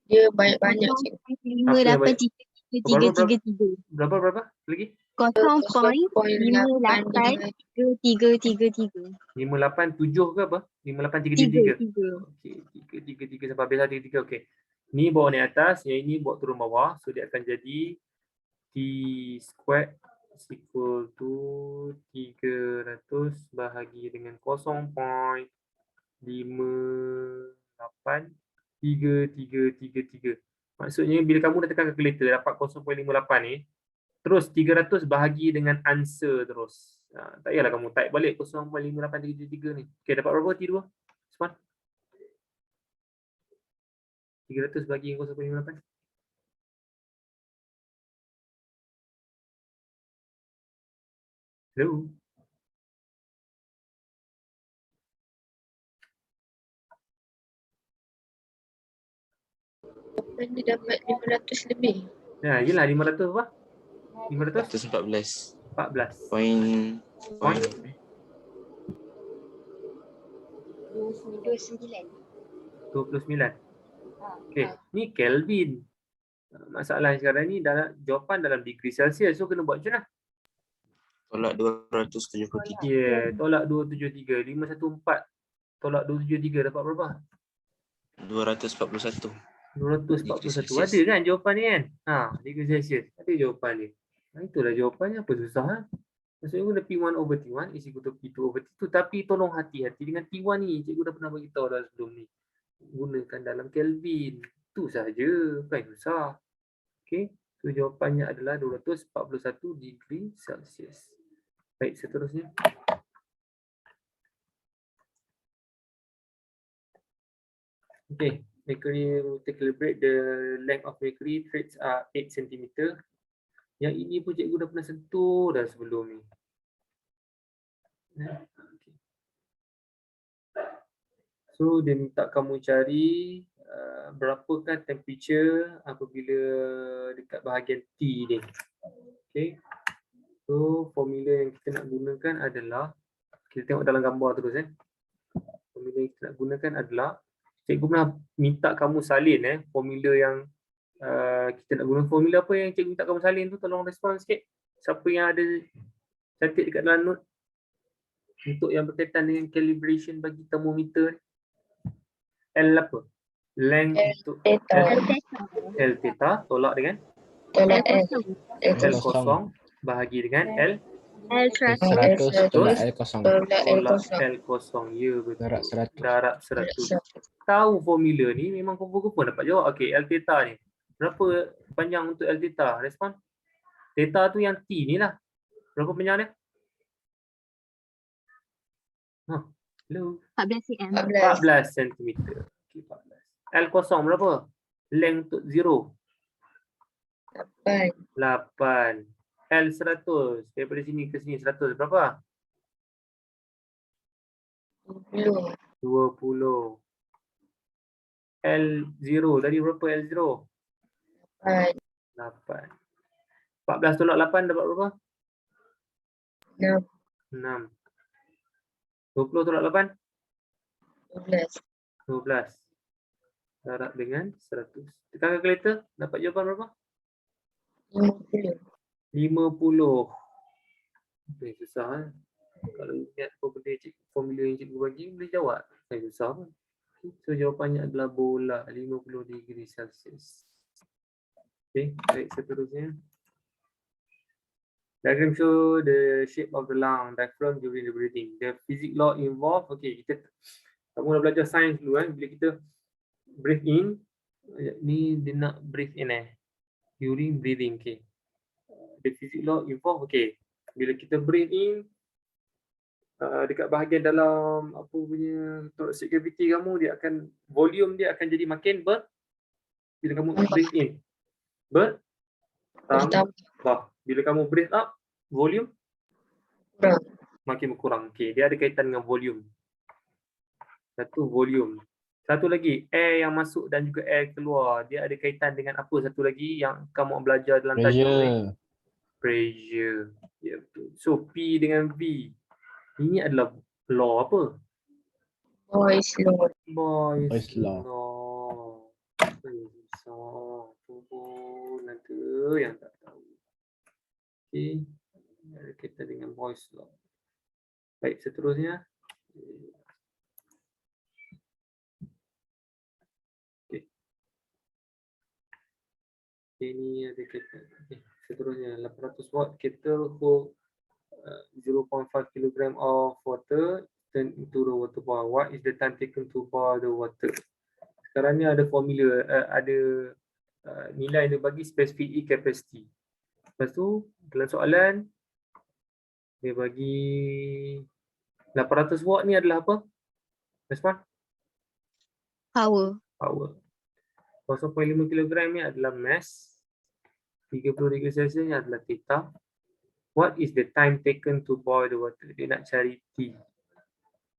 [SPEAKER 3] Dia banyak-banyak cikgu.
[SPEAKER 4] 583333.
[SPEAKER 1] Berapa? Lagi?
[SPEAKER 4] 0.583333.
[SPEAKER 1] 587 ke apa? 58333.
[SPEAKER 4] 33.
[SPEAKER 1] Okey, 333 sampai habis 33. Okey. Ni bawa naik atas, yang ini bawa turun bawah. So dia akan jadi T squared is equal to 300 bahagi dengan 0.583333. Maksudnya bila kamu dah tekan kalkulator dapat 0.58 ni, terus 300 bahagi dengan answer terus. Tak payahlah kamu type balik 0.5833 ni. Okey, dapat berapa T2? Respon. 300 bagi 0,58. Hello.
[SPEAKER 3] Mana dapat 500 lebih?
[SPEAKER 1] Nah, yelah 500 apa? 514.
[SPEAKER 6] 114.
[SPEAKER 1] 14.
[SPEAKER 6] Point.
[SPEAKER 1] Point. 29. Okey, ni Kelvin. Masalah sekarang ni jawapan dalam degree Celsius. So kena buat macam mana?
[SPEAKER 6] Tolak 273.
[SPEAKER 1] Yeah, tolak 273. 514 tolak 273 dapat berapa?
[SPEAKER 6] 241.
[SPEAKER 1] 241.
[SPEAKER 6] Celsius.
[SPEAKER 1] Ada kan jawapan ni kan? Ha, degree Celsius. Ada jawapan dia. Itulah jawapannya, apa susah ha? Maksudnya guna P1/T1 is equal to P2/T2. Tapi tolong hati-hati dengan T1 ni. Cikgu dah pernah bagi tahu dah sebelum ni. Gunakan dalam Kelvin. Itu saja. Bukan susah. Okey. So jawapannya adalah 241 degree Celsius. Baik, seterusnya. Okay, mercury to calibrate the length of mercury threads are 8 cm. Yang ini pun cikgu dah pernah sentuh dah sebelum ni. Okay. So dia minta kamu cari berapakah temperature apabila dekat bahagian T ni. Okay. So formula yang kita nak gunakan adalah, kita tengok dalam gambar terus formula yang kita nak gunakan adalah, cikgu pernah minta kamu salin formula yang kita nak guna. Formula apa yang cikgu minta kamu salin tu, tolong respon sikit. Siapa yang ada catat dekat dalam note untuk yang berkaitan dengan calibration bagi termometer. L apa? Length untuk L theta tolak dengan
[SPEAKER 3] Tolak L.
[SPEAKER 1] L kosong bahagi dengan L
[SPEAKER 2] 100 tolak L kosong.
[SPEAKER 3] Tolak L
[SPEAKER 1] tolak
[SPEAKER 3] kosong.
[SPEAKER 1] L kosong. Ya betul.
[SPEAKER 2] Darab 100.
[SPEAKER 1] Darab 100. Tahu formula ni memang kumpul-kumpul dapat jawab. Okey, L theta ni. Berapa panjang untuk L theta? Respon. Theta tu yang T ni lah. Berapa panjang dia? Hello.
[SPEAKER 4] 14 cm.
[SPEAKER 3] 14.
[SPEAKER 1] 14 cm. Okey, 14. L kosong berapa? Length untuk 0.
[SPEAKER 3] 8.
[SPEAKER 1] 8. L 100. Daripada sini ke sini 100 berapa?
[SPEAKER 3] 20.
[SPEAKER 1] 20. L 0 tadi berapa L 0?
[SPEAKER 3] 8.
[SPEAKER 1] 8. 14 tolak 8 dapat berapa?
[SPEAKER 3] 6.
[SPEAKER 1] 6. 20 tolak 8?
[SPEAKER 3] 12.
[SPEAKER 1] 12. Darab dengan 100. Tekan kalkulator, dapat jawapan berapa?
[SPEAKER 3] 50.
[SPEAKER 1] 50. Okay, susah Kalau ingat apa benda formula yang cikgu bagi, boleh jawab. Susah pun. So jawapannya adalah bola 50 degree Celsius. Okay, baik, seterusnya. Diagram show the shape of the lung diaphragm during the breathing. The physics law involved. Okay, kamu dah belajar sains dulu bila kita breathe in, ni dia nak breathe in during breathing. Okay. The physics law involved. Okay. Bila kita breathe in, dekat bahagian dalam apa punya thoracic cavity kamu, dia akan, volume dia akan jadi makin bila kamu breathe in bertambah. Bila kamu breathe up, volume
[SPEAKER 3] Kurang.
[SPEAKER 1] makin berkurang. Okay, dia ada kaitan dengan volume. Satu volume. Satu lagi air yang masuk dan juga air keluar. Dia ada kaitan dengan apa satu lagi yang kamu belajar dalam tajuk ni? Pressure. Ya betul. So P dengan V. Ini adalah law apa?
[SPEAKER 3] Boys law.
[SPEAKER 1] Boy's
[SPEAKER 2] law.
[SPEAKER 1] law. Pun ada yang tak tahu. Okay. Ada kaitan dengan Boy's law. Baik, seterusnya. Okay. Ini ada kaitan. Okay. Seterusnya 800 watt kettle hold 0.5 kg of water turn into the water bar. What is the time taken to boil the water? Sekarang ni ada formula, ada nilai dia bagi specific E capacity. Lepas tu dalam soalan dia bagi 800 watt ni adalah apa? Respon?
[SPEAKER 4] Power.
[SPEAKER 1] Power. 0.5 kilogram ni adalah mass. 30 degree Celsius ni adalah theta. What is the time taken to boil the water? Dia nak cari T.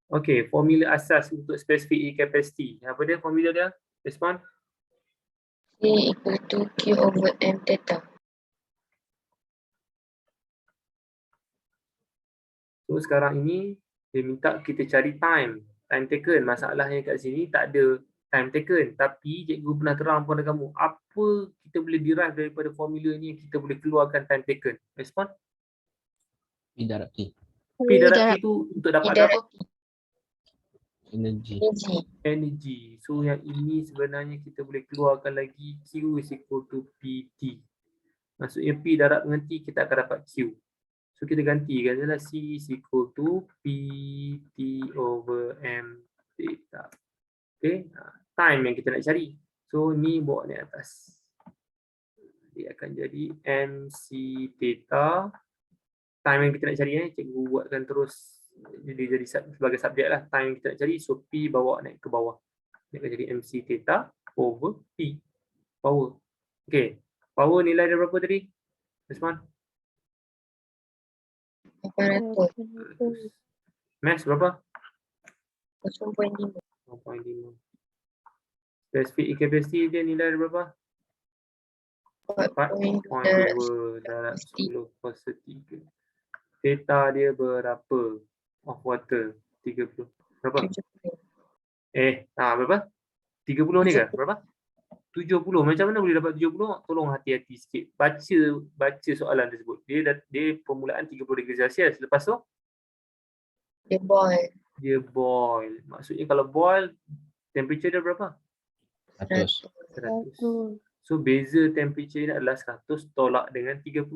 [SPEAKER 1] Okay, formula asas untuk specific heat capacity. Apa dia formula dia? Respon.
[SPEAKER 3] C equal to Q over M theta.
[SPEAKER 1] So sekarang ini dia minta kita cari time taken. Masalahnya kat sini tak ada time taken, tapi cikgu pernah terang kepada kamu apa kita boleh derive daripada formula ni, kita boleh keluarkan time taken. Respon.
[SPEAKER 2] P darab T.
[SPEAKER 1] P darab T tu untuk dapat apa?
[SPEAKER 2] Energy.
[SPEAKER 3] Energy.
[SPEAKER 1] Energy. So yang ini sebenarnya kita boleh keluarkan lagi Q is equal to PT. Maksudnya P darab dengan T kita akan dapat Q. So kita gantikan je lah, C is equal to PT over M theta. Okay, time yang kita nak cari. So ni bawa ni atas. Dia akan jadi MC theta. Time yang kita nak cari cikgu buatkan terus jadi sebagai subjek lah. Time yang kita nak cari, so P bawa naik ke bawah. Dia akan jadi MC theta over P. Power. Okay, power nilai dia berapa tadi? Respon.
[SPEAKER 3] 800.
[SPEAKER 1] Mass berapa?
[SPEAKER 3] 0.5.
[SPEAKER 1] 0.5. Specific heat capacity dia nilai dia berapa? 4.2 darab 10 kuasa 3. Theta dia berapa? Of water 30. Berapa? Berapa? 30 ni ke? Berapa? 70. Macam mana boleh dapat 70? Tolong hati-hati sikit. Baca soalan tersebut. Dia permulaan 30 degree Celsius. Lepas tu
[SPEAKER 3] Dia boil.
[SPEAKER 1] dia boil. Maksudnya kalau boil, temperature dia berapa?
[SPEAKER 2] 100.
[SPEAKER 1] 100. So beza temperature ni adalah 100 tolak dengan 30.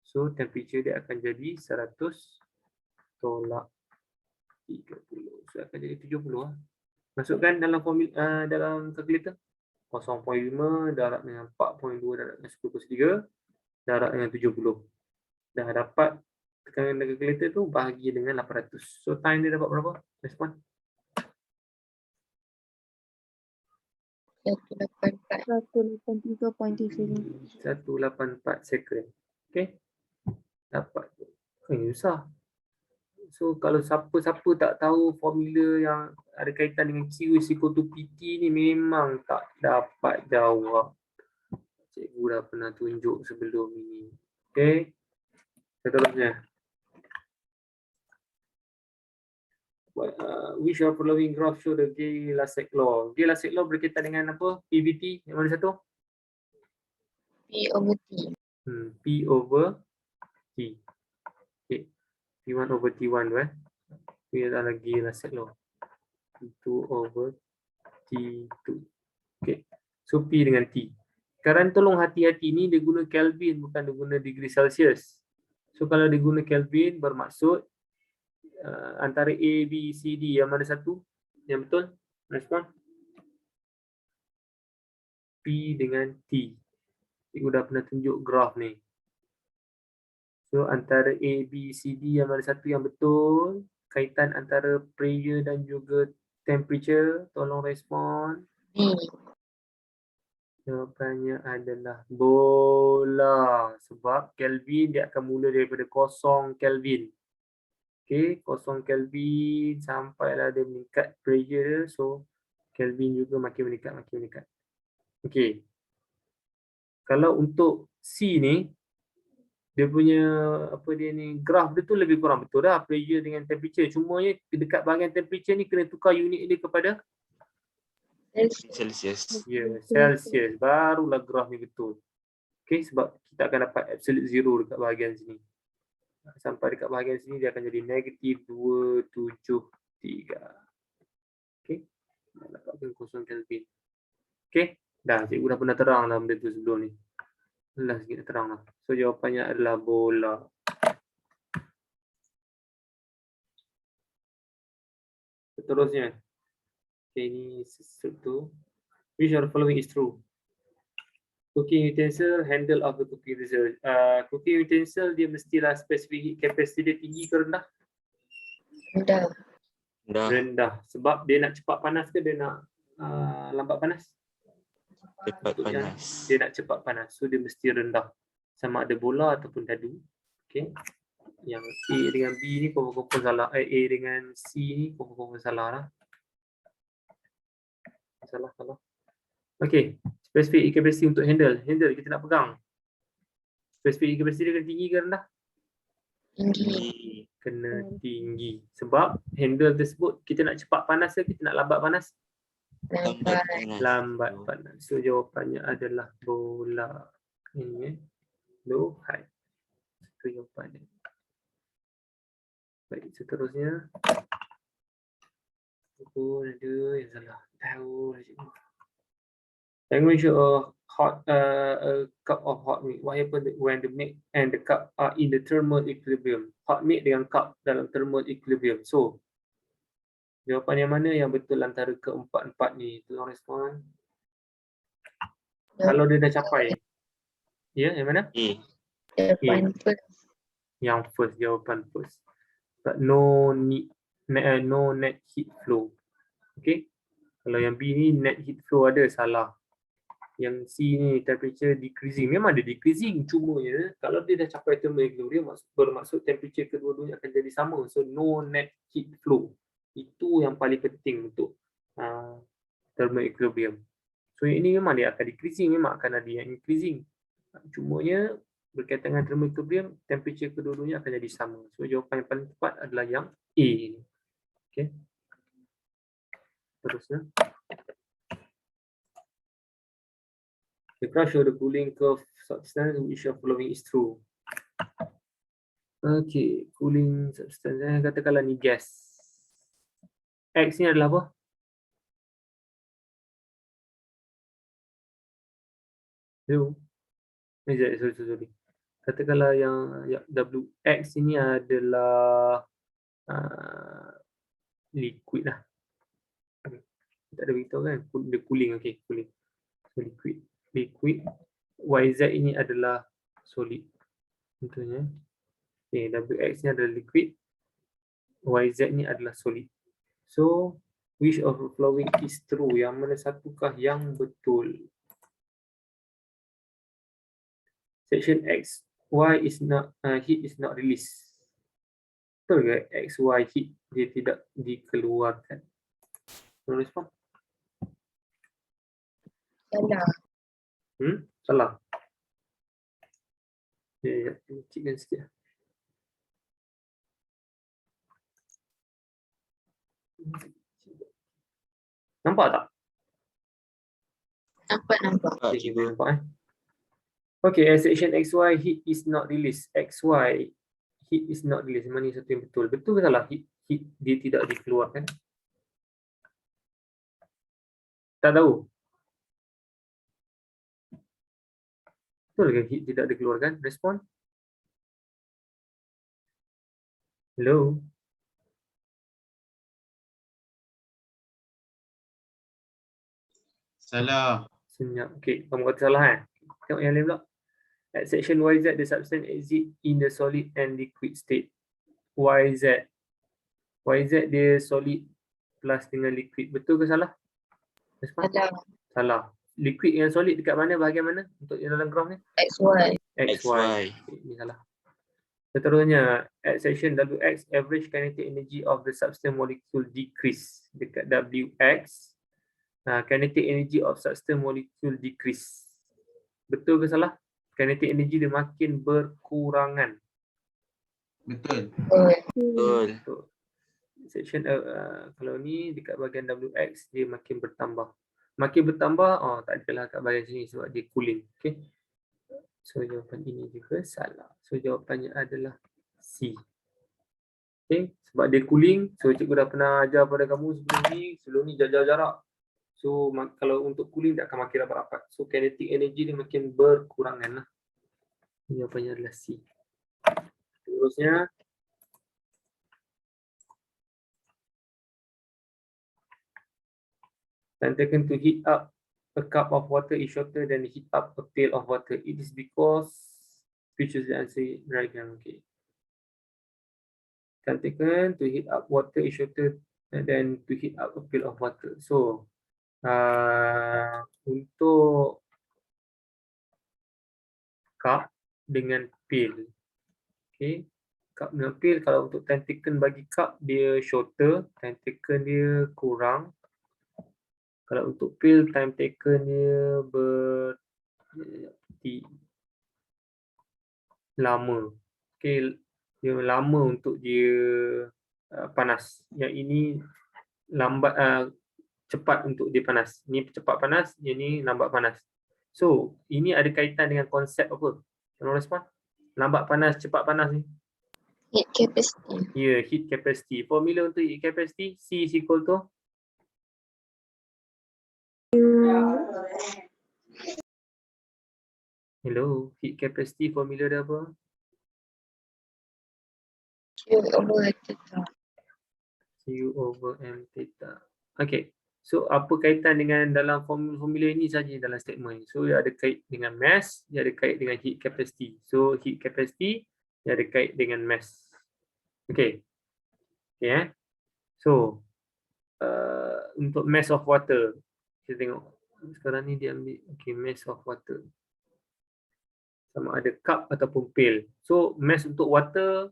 [SPEAKER 1] So temperature dia akan jadi 100 tolak 30. So akan jadi 70 lah. Masukkan dalam formula dalam kalkulator. 0.5 darab dengan 4.2 darab dengan 10/3 darab dengan 70. Dah dapat tekanan dalam kalkulator tu, bahagi dengan 800. So time dia dapat berapa? Respon. 184 second. Okay. Dapat. Ini susah. So kalau siapa-siapa tak tahu formula yang ada kaitan dengan Q is equal to PT ni, memang tak dapat jawab. Cikgu dah pernah tunjuk sebelum ini. Okay. Seterusnya. Which of following graph show the Gay-Lussac law? Gay-Lussac law berkaitan dengan apa? PVT. Yang mana satu?
[SPEAKER 3] P over T.
[SPEAKER 1] P over T. Okay. P1 over T1 tu P adalah Gay-Lussac law. P2 over T2. Okay. So P dengan T. Sekarang tolong hati-hati, ni dia guna Kelvin, bukan dia guna degree Celsius. So kalau dia guna Kelvin bermaksud antara A, B, C, D yang mana satu yang betul? Respon. P dengan T. Cikgu dah pernah tunjuk graf ni. So antara A, B, C, D yang mana satu yang betul? Kaitan antara pressure dan juga temperature. Tolong respon.
[SPEAKER 3] B.
[SPEAKER 1] Jawapannya adalah bola. Sebab Kelvin dia akan mula daripada 0 Kelvin. Okay, 0 Kelvin sampailah dia meningkat pressure dia. So Kelvin juga makin meningkat. Okay. Kalau untuk C ni, dia punya graf dia tu lebih kurang betul dah, pressure dengan temperature. Cumanya dekat bahagian temperature ni kena tukar unit dia kepada
[SPEAKER 6] Celsius.
[SPEAKER 1] Celsius. Barulah graf ni betul. Okay, sebab kita akan dapat absolute zero dekat bahagian sini. Sampai dekat bahagian sini dia akan jadi -273. Okay. Dapatkan 0 Kelvin. Okay. Dah, cikgu dah pernah terang dah benda tu sebelum ni. Jelas sikit terang lah. So jawapannya adalah bola. Seterusnya. Okay, ini satu. Which of the following is true? Cooking utensil, handle of the cooking utensil. Cooking utensil dia mestilah specific heat capacity dia tinggi ke rendah?
[SPEAKER 3] Rendah.
[SPEAKER 6] Dah.
[SPEAKER 1] Rendah. Sebab dia nak cepat panas ke dia nak lambat panas?
[SPEAKER 6] Cepat
[SPEAKER 1] Untuk yang
[SPEAKER 6] panas.
[SPEAKER 1] dia nak cepat panas. So dia mesti rendah. Sama ada bola ataupun dadu. Okay. Yang A dengan B ni confirm salah. A dengan C ni confirm salah lah. Salah. Okay. Specific capacity untuk handle. Handle kita nak pegang. Specific capacity dia kena tinggi ke rendah?
[SPEAKER 3] Tinggi.
[SPEAKER 1] Kena tinggi. Sebab handle tersebut kita nak cepat panas ke kita nak lambat panas?
[SPEAKER 6] Lambat panas.
[SPEAKER 1] Lambat panas. So jawapannya adalah bola. Ini low height. Itu jawapannya. Baik, seterusnya. Oh, ada yang salah. Tahu lah cikgu. Language of hot, a cup of hot milk. What happens when the milk and the cup are in the thermal equilibrium? Hot milk dengan cup dalam thermal equilibrium. So, jawapan yang mana yang betul antara keempat-empat ni? Tolong respon. Kalau dia dah capai. Ya, yang mana?
[SPEAKER 6] A.
[SPEAKER 3] Depan first.
[SPEAKER 1] Yang first, jawapan first. But no net heat flow. Okay. Kalau yang B ni net heat flow ada, salah. Yang C ni temperature decreasing. Memang ada decreasing. Cuma ya, kalau dia dah capai thermal equilibrium, bermaksud temperature kedua-duanya akan jadi sama. So no net heat flow. Itu yang paling penting untuk thermal equilibrium. So yang ini memang dia akan decreasing, memang akan ada yang increasing. Cumanya berkaitan dengan thermal equilibrium, temperature kedua-duanya akan jadi sama. So jawapan yang paling tepat adalah yang A ini. Okay. Terusnya. The graph show the cooling curve substance which of following is true. Okay, cooling substance. Katakanlah ni gas. X ni adalah apa? Hello. Sorry. Katakanlah yang WX ini adalah liquid lah. Tak ada beritahu kan? Dia cooling, okay, cooling. So liquid. YZ ini adalah solid. Contohnya. Okay, WX ni adalah liquid. YZ ni adalah solid. So, which of the following is true? Yang mana satukah yang betul? Section X, Y is not heat is not released. Betul ke X, Y heat dia tidak dikeluarkan? Boleh respon?
[SPEAKER 3] Salah.
[SPEAKER 1] Salah. Ya, cikkan sikit. Nampak tak?
[SPEAKER 3] Nampak.
[SPEAKER 1] Okay, nampak Okay, section XY heat is not released. XY heat is not released. Mana satu yang betul? Betul ke salah? Heat dia tidak dikeluarkan. Tak tahu. Betul ke heat tidak dikeluarkan? Respon. Hello.
[SPEAKER 5] Salah.
[SPEAKER 1] Senyap. Okay, kamu kata salah kan? Tengok yang lain pula. At section YZ, the substance exit in the solid and liquid state. YZ dia solid plus dengan liquid. Betul ke salah?
[SPEAKER 3] Salah.
[SPEAKER 1] Salah. Liquid dengan solid dekat mana? Bahagian mana? Untuk yang dalam graph ni?
[SPEAKER 3] XY.
[SPEAKER 1] XY. Okay, ini salah. Seterusnya, at section WX, average kinetic energy of the substance molecule decrease. Dekat WX, kinetic energy of substance molecule decrease. Betul ke salah? Kinetic energy dia makin berkurangan.
[SPEAKER 5] Betul.
[SPEAKER 6] Betul.
[SPEAKER 1] Section kalau ni dekat bahagian WX dia makin bertambah. Makin bertambah, tak adalah kat bahagian sini sebab dia cooling. Okay. So jawapan ini juga salah. So jawapannya adalah C. Okay. Sebab dia cooling, so cikgu dah pernah ajar pada kamu sebelum ni jarak. So kalau untuk cooling dia akan makin rapat-rapat. So kinetic energy dia makin berkurangan lah. Jawapannya adalah C. Terusnya. And taken to heat up a cup of water is shorter than heat up a pail of water. It is because we choose the answer right now. Okay. Can taken to heat up water is shorter than to heat up a pail of water. So Untuk cup dengan pil. Okay. Cup dengan pil, kalau untuk time taken bagi cup dia shorter, time taken dia kurang. Kalau untuk pil, time taken dia lama. Okay. Dia lama untuk dia panas. Yang ini lambat, cepat untuk dia panas. Ini cepat panas, yang ni lambat panas. So, ini ada kaitan dengan konsep apa? Kalau respon? Lambat panas, cepat panas ni.
[SPEAKER 3] Heat capacity.
[SPEAKER 1] Ya, heat capacity. Formula untuk heat capacity, C is equal to? Hello, heat capacity formula dia apa?
[SPEAKER 3] Q over theta.
[SPEAKER 1] Q over M theta. Okay. So, apa kaitan dengan dalam formula ini saja dalam statement. So, dia ada kait dengan mass, dia ada kait dengan heat capacity. So, heat capacity, dia ada kait dengan mass. Okay. Okay. So, untuk mass of water, kita tengok. Sekarang ni dia ambil, okay, mass of water. Sama ada cup ataupun pail. So, mass untuk water,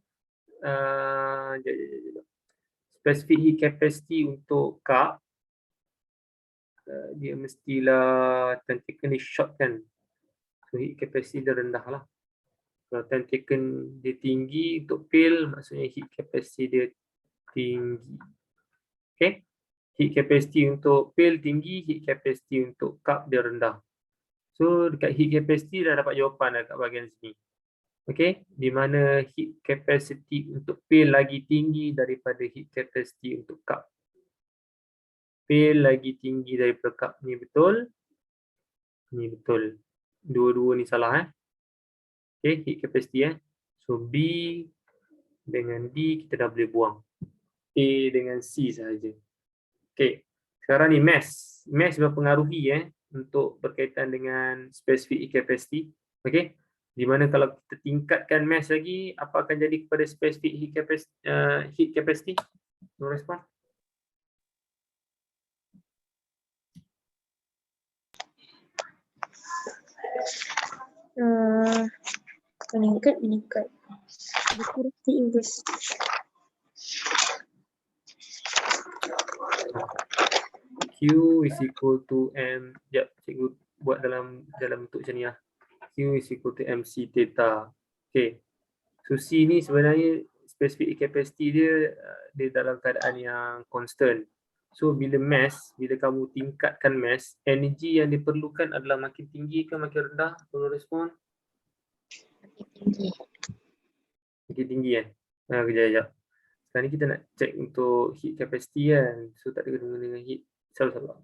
[SPEAKER 1] specific heat capacity untuk cup, dia mestilah time taken dia short kan. So heat capacity dia rendah lah. Kalau time taken dia tinggi untuk pail, maksudnya heat capacity dia tinggi. Okay. Heat capacity untuk pail tinggi, heat capacity untuk cup dia rendah. So dekat heat capacity dah dapat jawapan dah kat bahagian sini. Okay. Di mana heat capacity untuk pail lagi tinggi daripada heat capacity untuk cup. Pail lagi tinggi daripada cup, ni betul. Ni betul. Dua-dua ni salah Okay, heat capacity So B dengan D kita dah boleh buang. A dengan C sahaja. Okay. Sekarang ni mass. Mass berpengaruhi untuk berkaitan dengan specific heat capacity. Okay. Di mana kalau kita tingkatkan mass lagi, apa akan jadi kepada specific heat capacity? No response?
[SPEAKER 4] Meningkat. Berkurang inverse.
[SPEAKER 1] Q is equal to M. Sekejap, cikgu buat dalam bentuk macam ni lah. Q is equal to MC theta. Okay. So C ni sebenarnya specific capacity dia dalam keadaan yang constant. So bila kamu tingkatkan mass, energi yang diperlukan adalah makin tinggi ke makin rendah? Kalau respon?
[SPEAKER 3] Makin tinggi.
[SPEAKER 1] Makin tinggi kan? Kejap. Sekarang ni kita nak check untuk heat capacity kan. So tak ada kena dengan heat. Salah.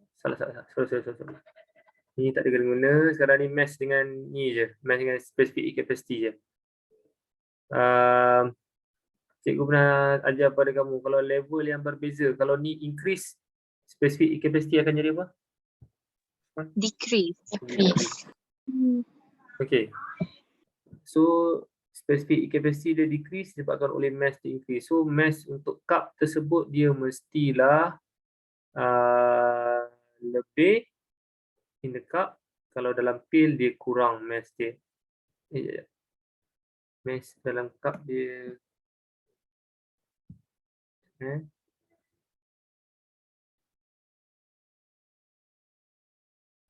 [SPEAKER 1] Ni tak ada kena-mengena. Sekarang ni mass dengan ni je. Mass dengan specific heat capacity je. Cikgu pernah ajar pada kamu, kalau level yang berbeza, kalau ni increase, specific heat capacity akan jadi apa?
[SPEAKER 4] Decrease.
[SPEAKER 1] Okay. So, specific heat capacity dia decrease disebabkan oleh mass dia increase. So, mass untuk cup tersebut dia mestilah lebih in the cup. Kalau dalam pail dia kurang mass dia. Mass dalam cup dia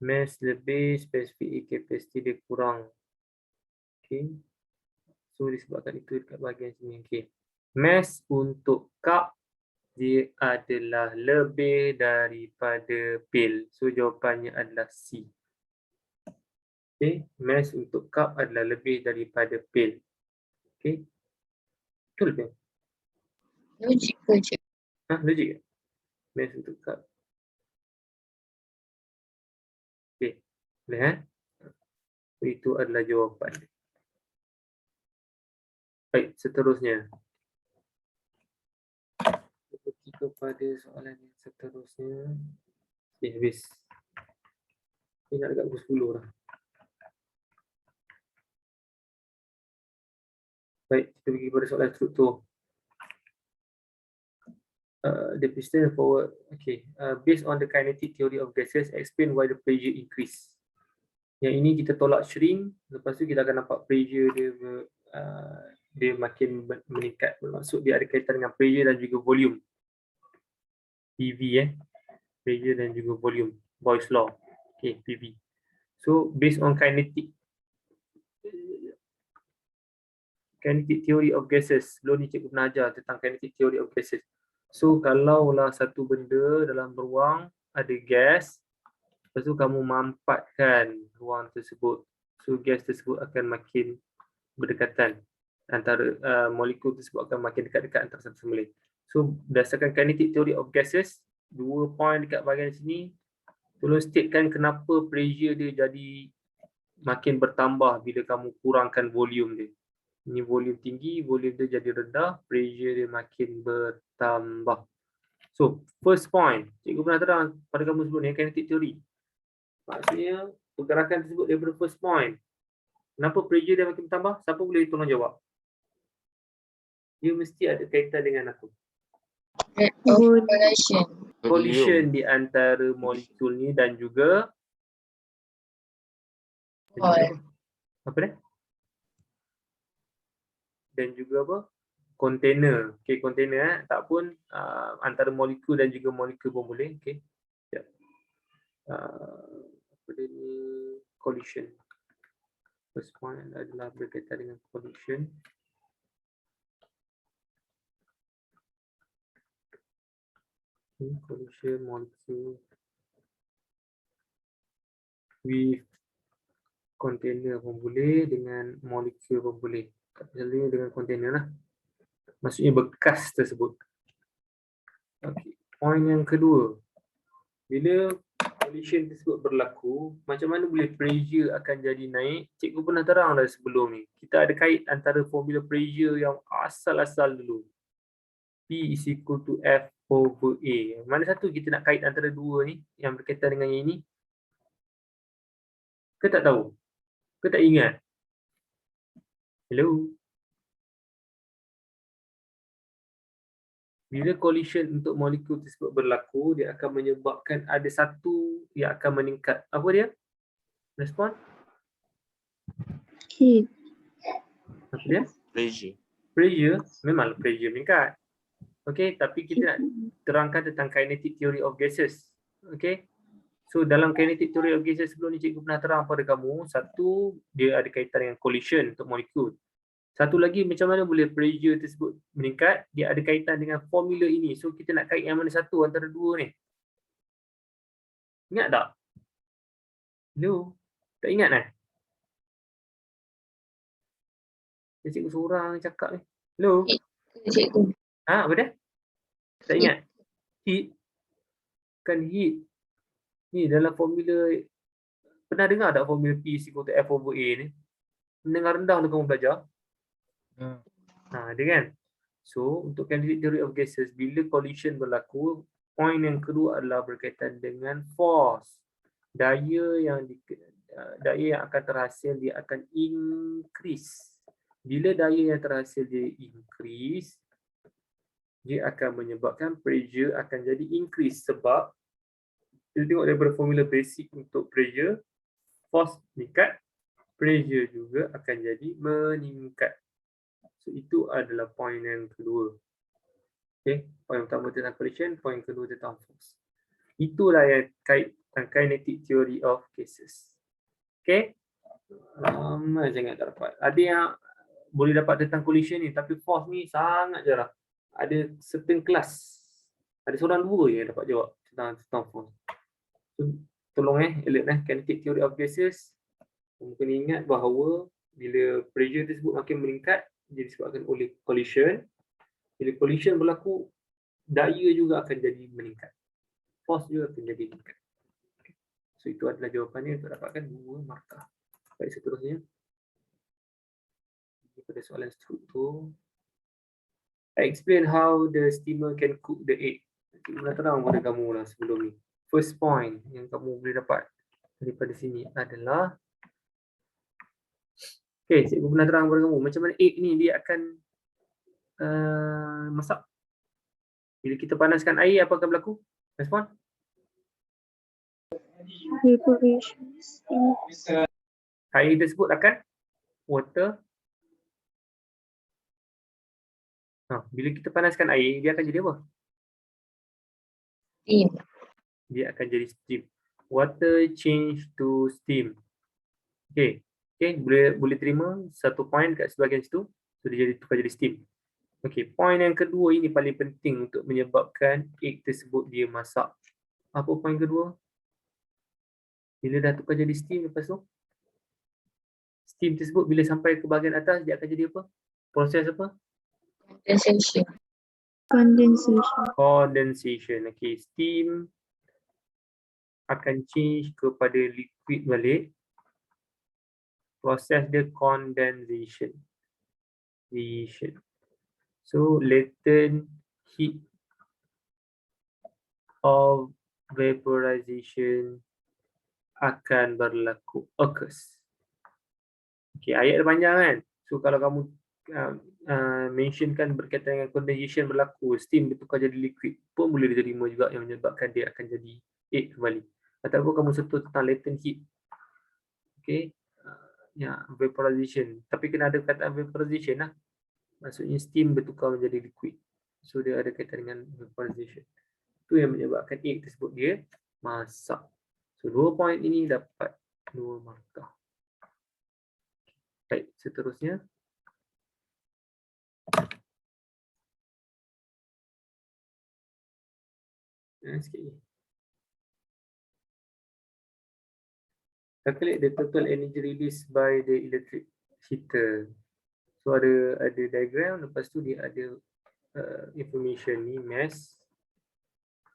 [SPEAKER 1] mass lebih, specific heat capacity dia kurang. Okay. So disebabkan itu dekat bahagian sini. Okay. Mass untuk cup dia adalah lebih daripada pail. So jawapannya adalah C. Okay. Mass untuk cup adalah lebih daripada pail. Okay. Betul ke?
[SPEAKER 3] Logik je.
[SPEAKER 1] Logik ke? Mass untuk cup. Okay. Boleh So, itu adalah jawapan. Baik, seterusnya. Pergi kepada soalan yang seterusnya. Okay, habis. Ini nak dekat pukul 10 dah. Baik, kita pergi kepada soalan struktur. the piston forward. Okay. Based on the kinetic theory of gases, explain why the pressure increase. Yang ini kita tolak shrink, lepas tu kita akan nampak pressure dia dia makin meningkat. Bermaksud dia ada kaitan dengan pressure dan juga volume. PV pressure dan juga volume. Boyle's law. Okay, PV. So based on kinetic theory of gases. Sebelum ni cikgu pernah ajar tentang kinetic theory of gases. So kalaulah satu benda dalam ruang ada gas, lepas tu kamu mampatkan ruang tersebut, so gas tersebut akan makin berdekatan, antara molekul tersebut akan makin dekat-dekat antara satu sama lain. So berdasarkan kinetic theory of gases, 2 point dekat bahagian sini, tolong statekan kenapa pressure dia jadi makin bertambah bila kamu kurangkan volume dia. Ini volume tinggi, volume dia jadi rendah, pressure dia makin bertambah. So first point, cikgu pernah terang pada kamu sebelum ni, kinetic theory. Maksudnya pergerakan tersebut daripada first point. Kenapa pressure dia makin bertambah? Siapa boleh tolong jawab? Dia mesti ada kaitan dengan apa?
[SPEAKER 3] Rate of collision.
[SPEAKER 1] Collision di antara molekul ni dan juga apa dia? Dan juga apa? Container. Okey, container tak pun antara molekul dan juga molekul pun boleh. Okey. Ya. Apa dia ni? Collision. First point adalah berkaitan dengan collision. Collision molecule with container pun boleh, dengan molekul pun boleh. Selalunya dengan container lah. Maksudnya bekas tersebut. Okay. Point yang kedua. Bila collision tersebut berlaku, macam mana boleh pressure akan jadi naik? Cikgu pernah terang dah sebelum ni. Kita ada kait antara formula pressure yang asal-asal dulu. P is equal to F over A. Mana satu kita nak kait antara dua ni yang berkaitan dengan yang ini? Ke tak tahu? Ke tak ingat? Hello? Bila collision untuk molekul tersebut berlaku, dia akan menyebabkan ada satu yang akan meningkat. Apa dia? Respon?
[SPEAKER 4] Heat.
[SPEAKER 1] Apa dia?
[SPEAKER 6] Pressure.
[SPEAKER 1] Pressure. Memang pressure meningkat. Okay, tapi kita nak terangkan tentang kinetic theory of gases. Okay. So dalam kinetic theory of gases sebelum ni cikgu pernah terang pada kamu, satu, dia ada kaitan dengan collision untuk molekul. Satu lagi, macam mana boleh pressure tersebut meningkat, dia ada kaitan dengan formula ini. So kita nak kait yang mana satu antara dua ni. Ingat tak? Hello? Tak ingat kan? Cikgu seorang cakap ni. Hello?
[SPEAKER 3] Cikgu.
[SPEAKER 1] Apa dia? Tak ingat? Heat. Kan heat. Ni dalam formula, pernah dengar tak formula P is equal to F over A ni? Mendengar rendah tu kamu belajar. Dia kan? So, untuk kinetic theory of gases, bila collision berlaku, point yang kedua adalah berkaitan dengan force. Daya yang akan terhasil, dia akan increase. Bila daya yang terhasil dia increase, dia akan menyebabkan pressure akan jadi increase. Sebab kita tengok daripada formula basic untuk pressure, force meningkat, pressure juga akan jadi meningkat. So itu adalah point yang kedua. Okay, point pertama tentang collision, point kedua tentang force. Itulah yang kait tentang kinetic theory of gases. Okay, lama sangat tak dapat. Ada yang boleh dapat tentang collision ni, tapi force ni sangat jarang. Ada certain class, ada seorang dua yang dapat jawab tentang force. So, tolong alert kinetic theory of gases. Mungkin ingat bahawa bila pressure tersebut makin meningkat, dia disebabkan oleh collision. Bila collision berlaku, daya juga akan jadi meningkat. Force juga akan jadi meningkat. So itu adalah jawapannya untuk dapatkan 2 markah. Baik, seterusnya. Pada soalan struktur. Explain how the steamer can cook the egg. Kita dah terang pada kamu lah sebelum ni. First point yang kamu boleh dapat daripada sini adalah, okay, cikgu pernah terang kepada kamu macam mana egg ni dia akan masak. Bila kita panaskan air, apa akan berlaku? Respon?
[SPEAKER 4] Evaporation.
[SPEAKER 1] Air tersebut akan water. Bila kita panaskan air, dia akan jadi apa?
[SPEAKER 3] Steam.
[SPEAKER 1] Dia akan jadi steam. Water change to steam. Okay, boleh terima satu point kat sebahagian situ. So dia tukar jadi steam. Okay, point yang kedua ini paling penting untuk menyebabkan egg tersebut dia masak. Apa point kedua? Bila dah tukar jadi steam, lepas tu steam tersebut bila sampai ke bahagian atas, dia akan jadi apa? Proses apa?
[SPEAKER 3] Condensation.
[SPEAKER 4] Condensation.
[SPEAKER 1] Condensation. Okay, steam akan change kepada liquid balik. Proses dia condensation. So latent heat of vaporization akan berlaku, occurs. Okay, ayat dia panjang kan. So kalau kamu mentionkan berkaitan dengan condensation berlaku, steam bertukar jadi liquid pun boleh diterima juga, yang menyebabkan dia akan jadi egg kembali. Ataupun kamu sentuh tentang latent heat. Okay, vaporization. Tapi kena ada kataan vaporization lah. Maksudnya steam bertukar menjadi liquid. So dia ada kaitan dengan vaporization. Itu yang menyebabkan egg tersebut dia masak. So 2 point ini dapat 2 markah. Baik, seterusnya. Sikit ni. Calculate the total energy released by the electric heater. So ada diagram, lepas tu dia ada information ni, mass.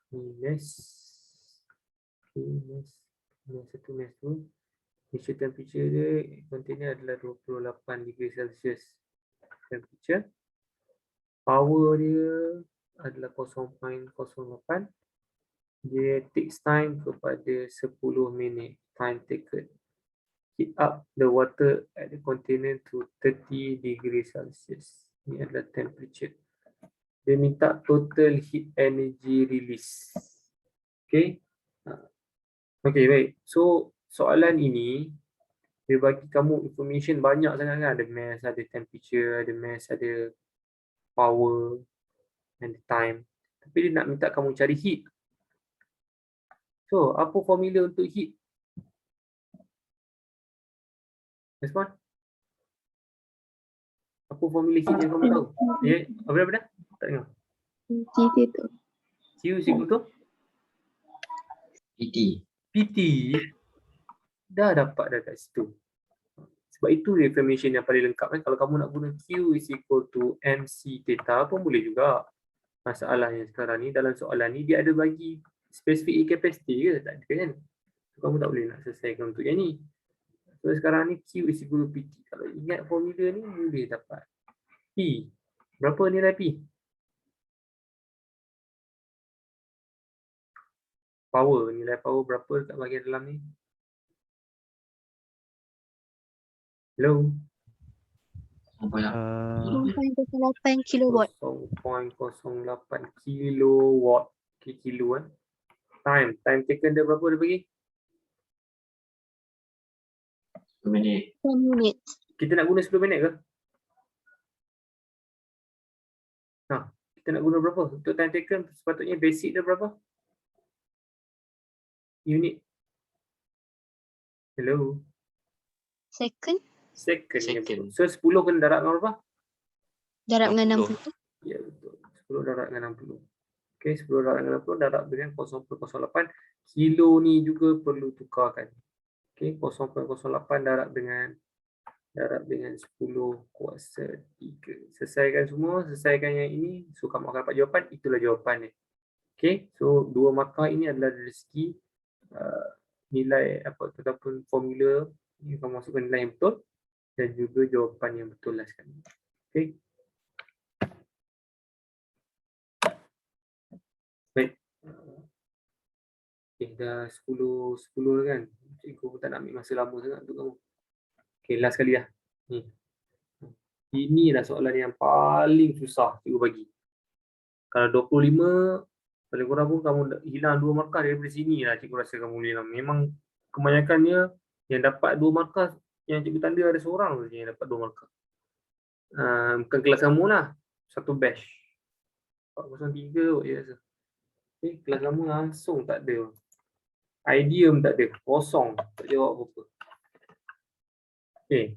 [SPEAKER 1] Mass satu, mass tu. Initial temperature dia, container adalah 28 degree Celsius temperature. Power dia adalah 0.08. Dia takes time kepada 10 minit. Time taken. Heat up the water at the container to 30 degree Celsius. Ini adalah temperature. Dia minta total heat energy release. Okay. Okay, baik. So, soalan ini, dia bagi kamu information banyak sangat kan. Ada mass, ada temperature, ada mass, ada power, and time. Tapi dia nak minta kamu cari heat. So, apa formula untuk heat? Respon? Apa formula heat yang kamu tahu? Apa dah? Tak dengar.
[SPEAKER 4] Kita tu.
[SPEAKER 1] Q is equal to?
[SPEAKER 2] PT.
[SPEAKER 1] PT. Dah dapat dah kat situ. Sebab itu information yang paling lengkap kan. Kalau kamu nak guna Q is equal to MC theta pun boleh juga. Masalahnya sekarang ni, dalam soalan ni dia ada bagi spesifik capacity ke? Tak ada kan? Kamu tak boleh nak selesaikan untuk yang ni. So sekarang ni Q is equal to PT. Kalau ingat formula ni boleh dapat. P. Berapa nilai P? Power. Nilai power berapa dekat bahagian dalam ni? Hello?
[SPEAKER 4] 0.08 kilowatt.
[SPEAKER 1] 0.08 kilowatt. Okay, kilo kan. Time taken dia berapa dia bagi?
[SPEAKER 2] 10 minit.
[SPEAKER 4] 10 minit.
[SPEAKER 1] Kita nak guna 10 minit ke? Kita nak guna berapa? Untuk time taken sepatutnya basic dia berapa? Unit. Hello?
[SPEAKER 4] Second.
[SPEAKER 1] Second. So 10 kena darab dengan berapa?
[SPEAKER 4] Darab dengan 60.
[SPEAKER 1] Ya betul. 10 darab dengan 60. Okay, 10 darab dengan 60 darab dengan 0.08. Kilo ni juga perlu tukarkan. Okay, 0.08 darab dengan 10 kuasa 3. Selesaikan semua, selesaikan yang ini. So kamu akan dapat jawapan, itulah jawapan ni. Okay, so 2 markah ini adalah dari segi nilai apa ataupun formula yang kamu masukkan nilai yang betul dan juga jawapan yang betul lah sekarang. Okay. Baik. Okay, dah 10 kan. Cikgu pun tak nak ambil masa lama sangat untuk kamu. Okay, last sekali lah. Inilah soalan yang paling susah cikgu bagi. Kalau 25, paling kurang pun kamu hilang 2 markah daripada sini lah cikgu rasa kamu boleh hilang. Memang kebanyakannya yang dapat 2 markah, yang cikgu tanda ada seorang saja yang dapat 2 markah. Bukan kelas kamu lah, satu batch. 403 je rasa. Okay, kelas kamu langsung tak ada. Idea pun tak ada, kosong, tak jawab apa-apa. Okay,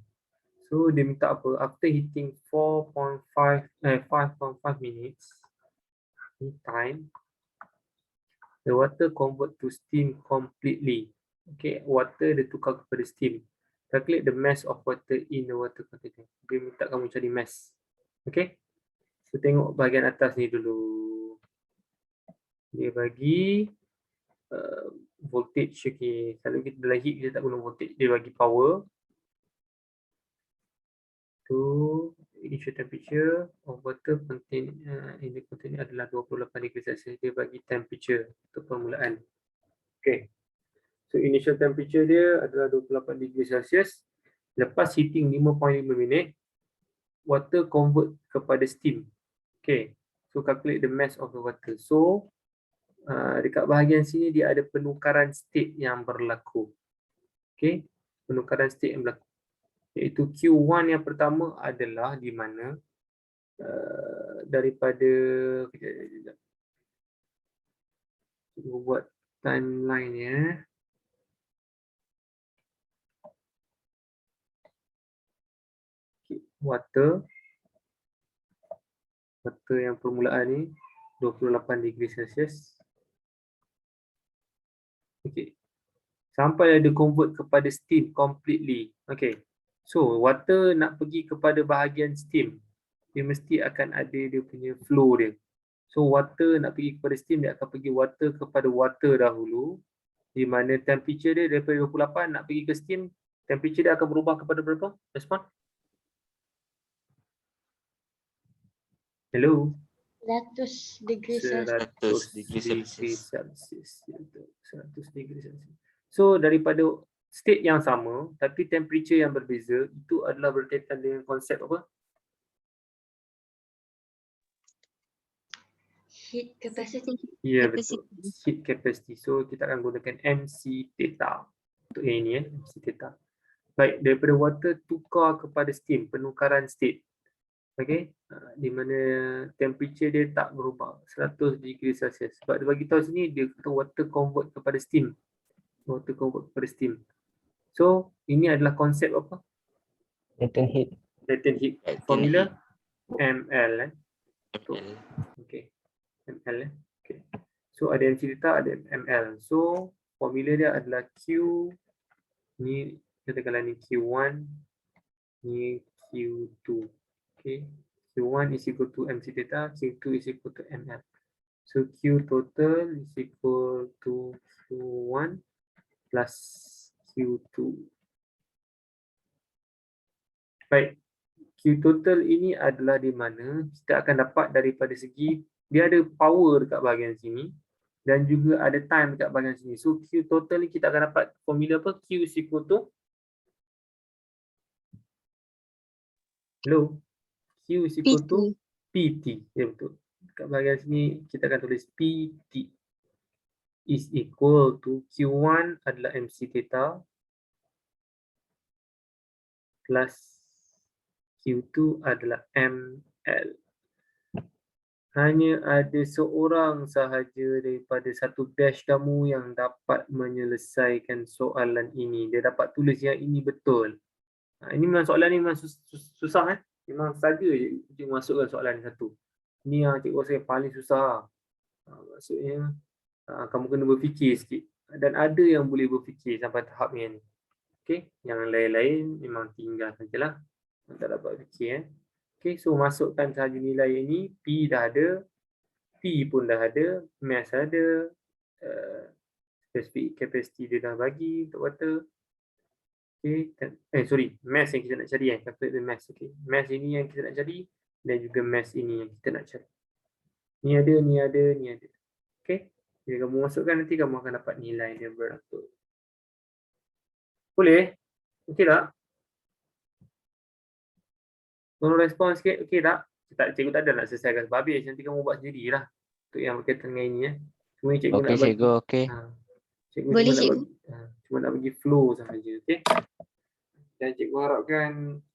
[SPEAKER 1] so dia minta apa? After hitting 5.5 minutes, ni time, the water convert to steam completely. Okay, water dia tukar kepada steam. Calculate the mass of water in the water container. Dia minta kamu cari mass. Okay, so tengok bahagian atas ni dulu. Dia bagi voltage. Okay, kalau kita dalam heat kita tak guna voltage, dia bagi power. To initial temperature of water contain in the container adalah 28 degree Celsius. Dia bagi temperature untuk permulaan. Okay, so initial temperature dia adalah 28 degree Celsius. Lepas heating 5.5 minit, water convert kepada steam. Okay, so calculate the mass of the water. So dekat bahagian sini dia ada penukaran state yang berlaku. Okay, penukaran state yang berlaku, iaitu Q1 yang pertama adalah di mana daripada kita buat timeline ya. Water yang permulaan ni 28 degree Celsius. Okay, sampai ada convert kepada steam completely. Okay, so water nak pergi kepada bahagian steam, dia mesti akan ada dia punya flow dia. So water nak pergi kepada steam, dia akan pergi water kepada water dahulu, di mana temperature dia daripada 28 nak pergi ke steam, temperature dia akan berubah kepada berapa? Respon? Hello?
[SPEAKER 3] 100 degree Celsius.
[SPEAKER 6] 100 degree Celsius.
[SPEAKER 1] 100 degree Celsius. So daripada state yang sama tapi temperature yang berbeza, itu adalah berkaitan dengan konsep apa?
[SPEAKER 3] Heat capacity.
[SPEAKER 1] Ya,
[SPEAKER 4] Capacity.
[SPEAKER 1] betul. Heat capacity. So kita akan gunakan MC theta untuk yang ini ya, MC theta. Baik, daripada water tukar kepada steam, penukaran state. Okay, di mana temperature dia tak berubah, 100 degree Celsius. Sebab dia bagi tahu sini dia kata water convert kepada steam. Water convert kepada steam. So ini adalah konsep apa?
[SPEAKER 7] Latent heat.
[SPEAKER 1] Latent heat.
[SPEAKER 6] Latent
[SPEAKER 1] Formula
[SPEAKER 6] heat.
[SPEAKER 1] ml
[SPEAKER 6] ml.
[SPEAKER 1] Okay, ml okay. So ada MC theta, ada ml. So formula dia adalah Q, ni katakanlah ni Q1, ni Q2. Okay, Q1 is equal to MC theta, Q2 is equal to ml. So Q total is equal to Q1 plus Q2. Baik, Q total ini adalah di mana kita akan dapat daripada segi dia ada power dekat bahagian sini dan juga ada time dekat bahagian sini. So Q total ni kita akan dapat formula apa? Q is equal to, hello? Q is equal to PT. Ya betul. Dekat bahagian sini kita akan tulis PT is equal to Q1 adalah MC theta plus Q2 adalah ml. Hanya ada seorang sahaja daripada satu batch kamu yang dapat menyelesaikan soalan ini. Dia dapat tulis yang ini betul. Ini memang soalan ni memang susah Memang saja je cikgu masukkan soalan satu. Ni yang cikgu rasa yang paling susah. Maksudnya kamu kena berfikir sikit. Dan ada yang boleh berfikir sampai tahap ni. Okay, yang lain-lain memang tinggal sajalah. Tak dapat fikir. Okay, so masukkan sahaja nilai ini. P dah ada, P pun dah ada, mass ada, specific capacity dia dah bagi untuk water. Okay, sorry, mass yang kita nak cari calculate the mass. Okay, mass ini yang kita nak cari dan juga mass ini yang kita nak cari. Ni ada, ni ada, ni ada. Okay, bila kamu masukkan nanti kamu akan dapat nilai dia berapa. Boleh? Okay tak? Tolong respon sikit, okay tak? cikgu tak ada nak selesaikan sebab habis. Nanti kamu buat sendirilah untuk yang berkaitan dengan ini ya. Cuma cikgu
[SPEAKER 6] Okey
[SPEAKER 1] nak bagi,
[SPEAKER 6] cikgu, okey.
[SPEAKER 1] Cikgu
[SPEAKER 4] Boleh,
[SPEAKER 1] cuma nak
[SPEAKER 4] cikgu.
[SPEAKER 1] bagi, cuma nak bagi flow sahaja, okey. Dan cikgu harapkan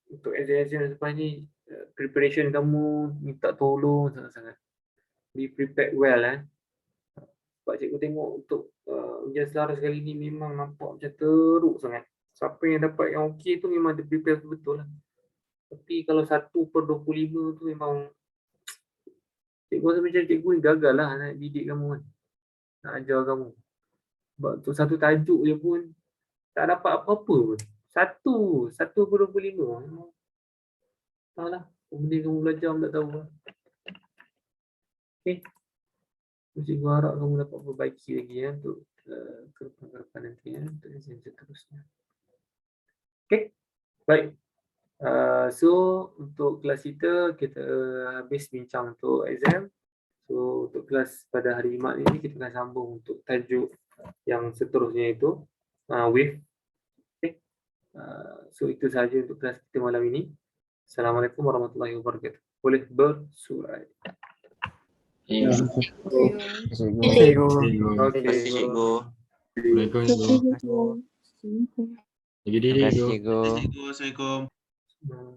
[SPEAKER 1] untuk exam lepas ni preparation kamu minta tolong sangat-sangat. Be prepared well Sebab cikgu tengok untuk ujian selaras kali ni memang nampak macam teruk sangat. Siapa yang dapat yang okey tu memang dia prepare betul lah. Tapi kalau 1/25 tu memang cikgu rasa macam cikgu ni gagal lah nak didik kamu kan. Nak ajar kamu. Sebab tu satu tajuk je pun tak dapat apa-apa pun. 1/25. Tahu lah. Kemudian kamu belajar tak tahu lah. Okay. Cikgu harap kamu dapat perbaiki lagi untuk ke-depan nanti untuk exam seterusnya. Okay. Baik. So untuk kelas kita habis bincang untuk exam. So untuk kelas pada hari Jumaat ini kita akan sambung untuk tajuk yang seterusnya itu wave. Okay. So itu sahaja untuk kelas kita malam ini. Assalamualaikum warahmatullahi wabarakatuh. Boleh bersurat.
[SPEAKER 2] Ya.
[SPEAKER 7] Cikgu.
[SPEAKER 1] Okey.
[SPEAKER 6] Terima kasih cikgu.
[SPEAKER 2] Assalamualaikum.
[SPEAKER 4] Cikgu.
[SPEAKER 2] Jadi
[SPEAKER 6] Terima kasih cikgu.
[SPEAKER 5] Assalamualaikum.
[SPEAKER 1] Hmm.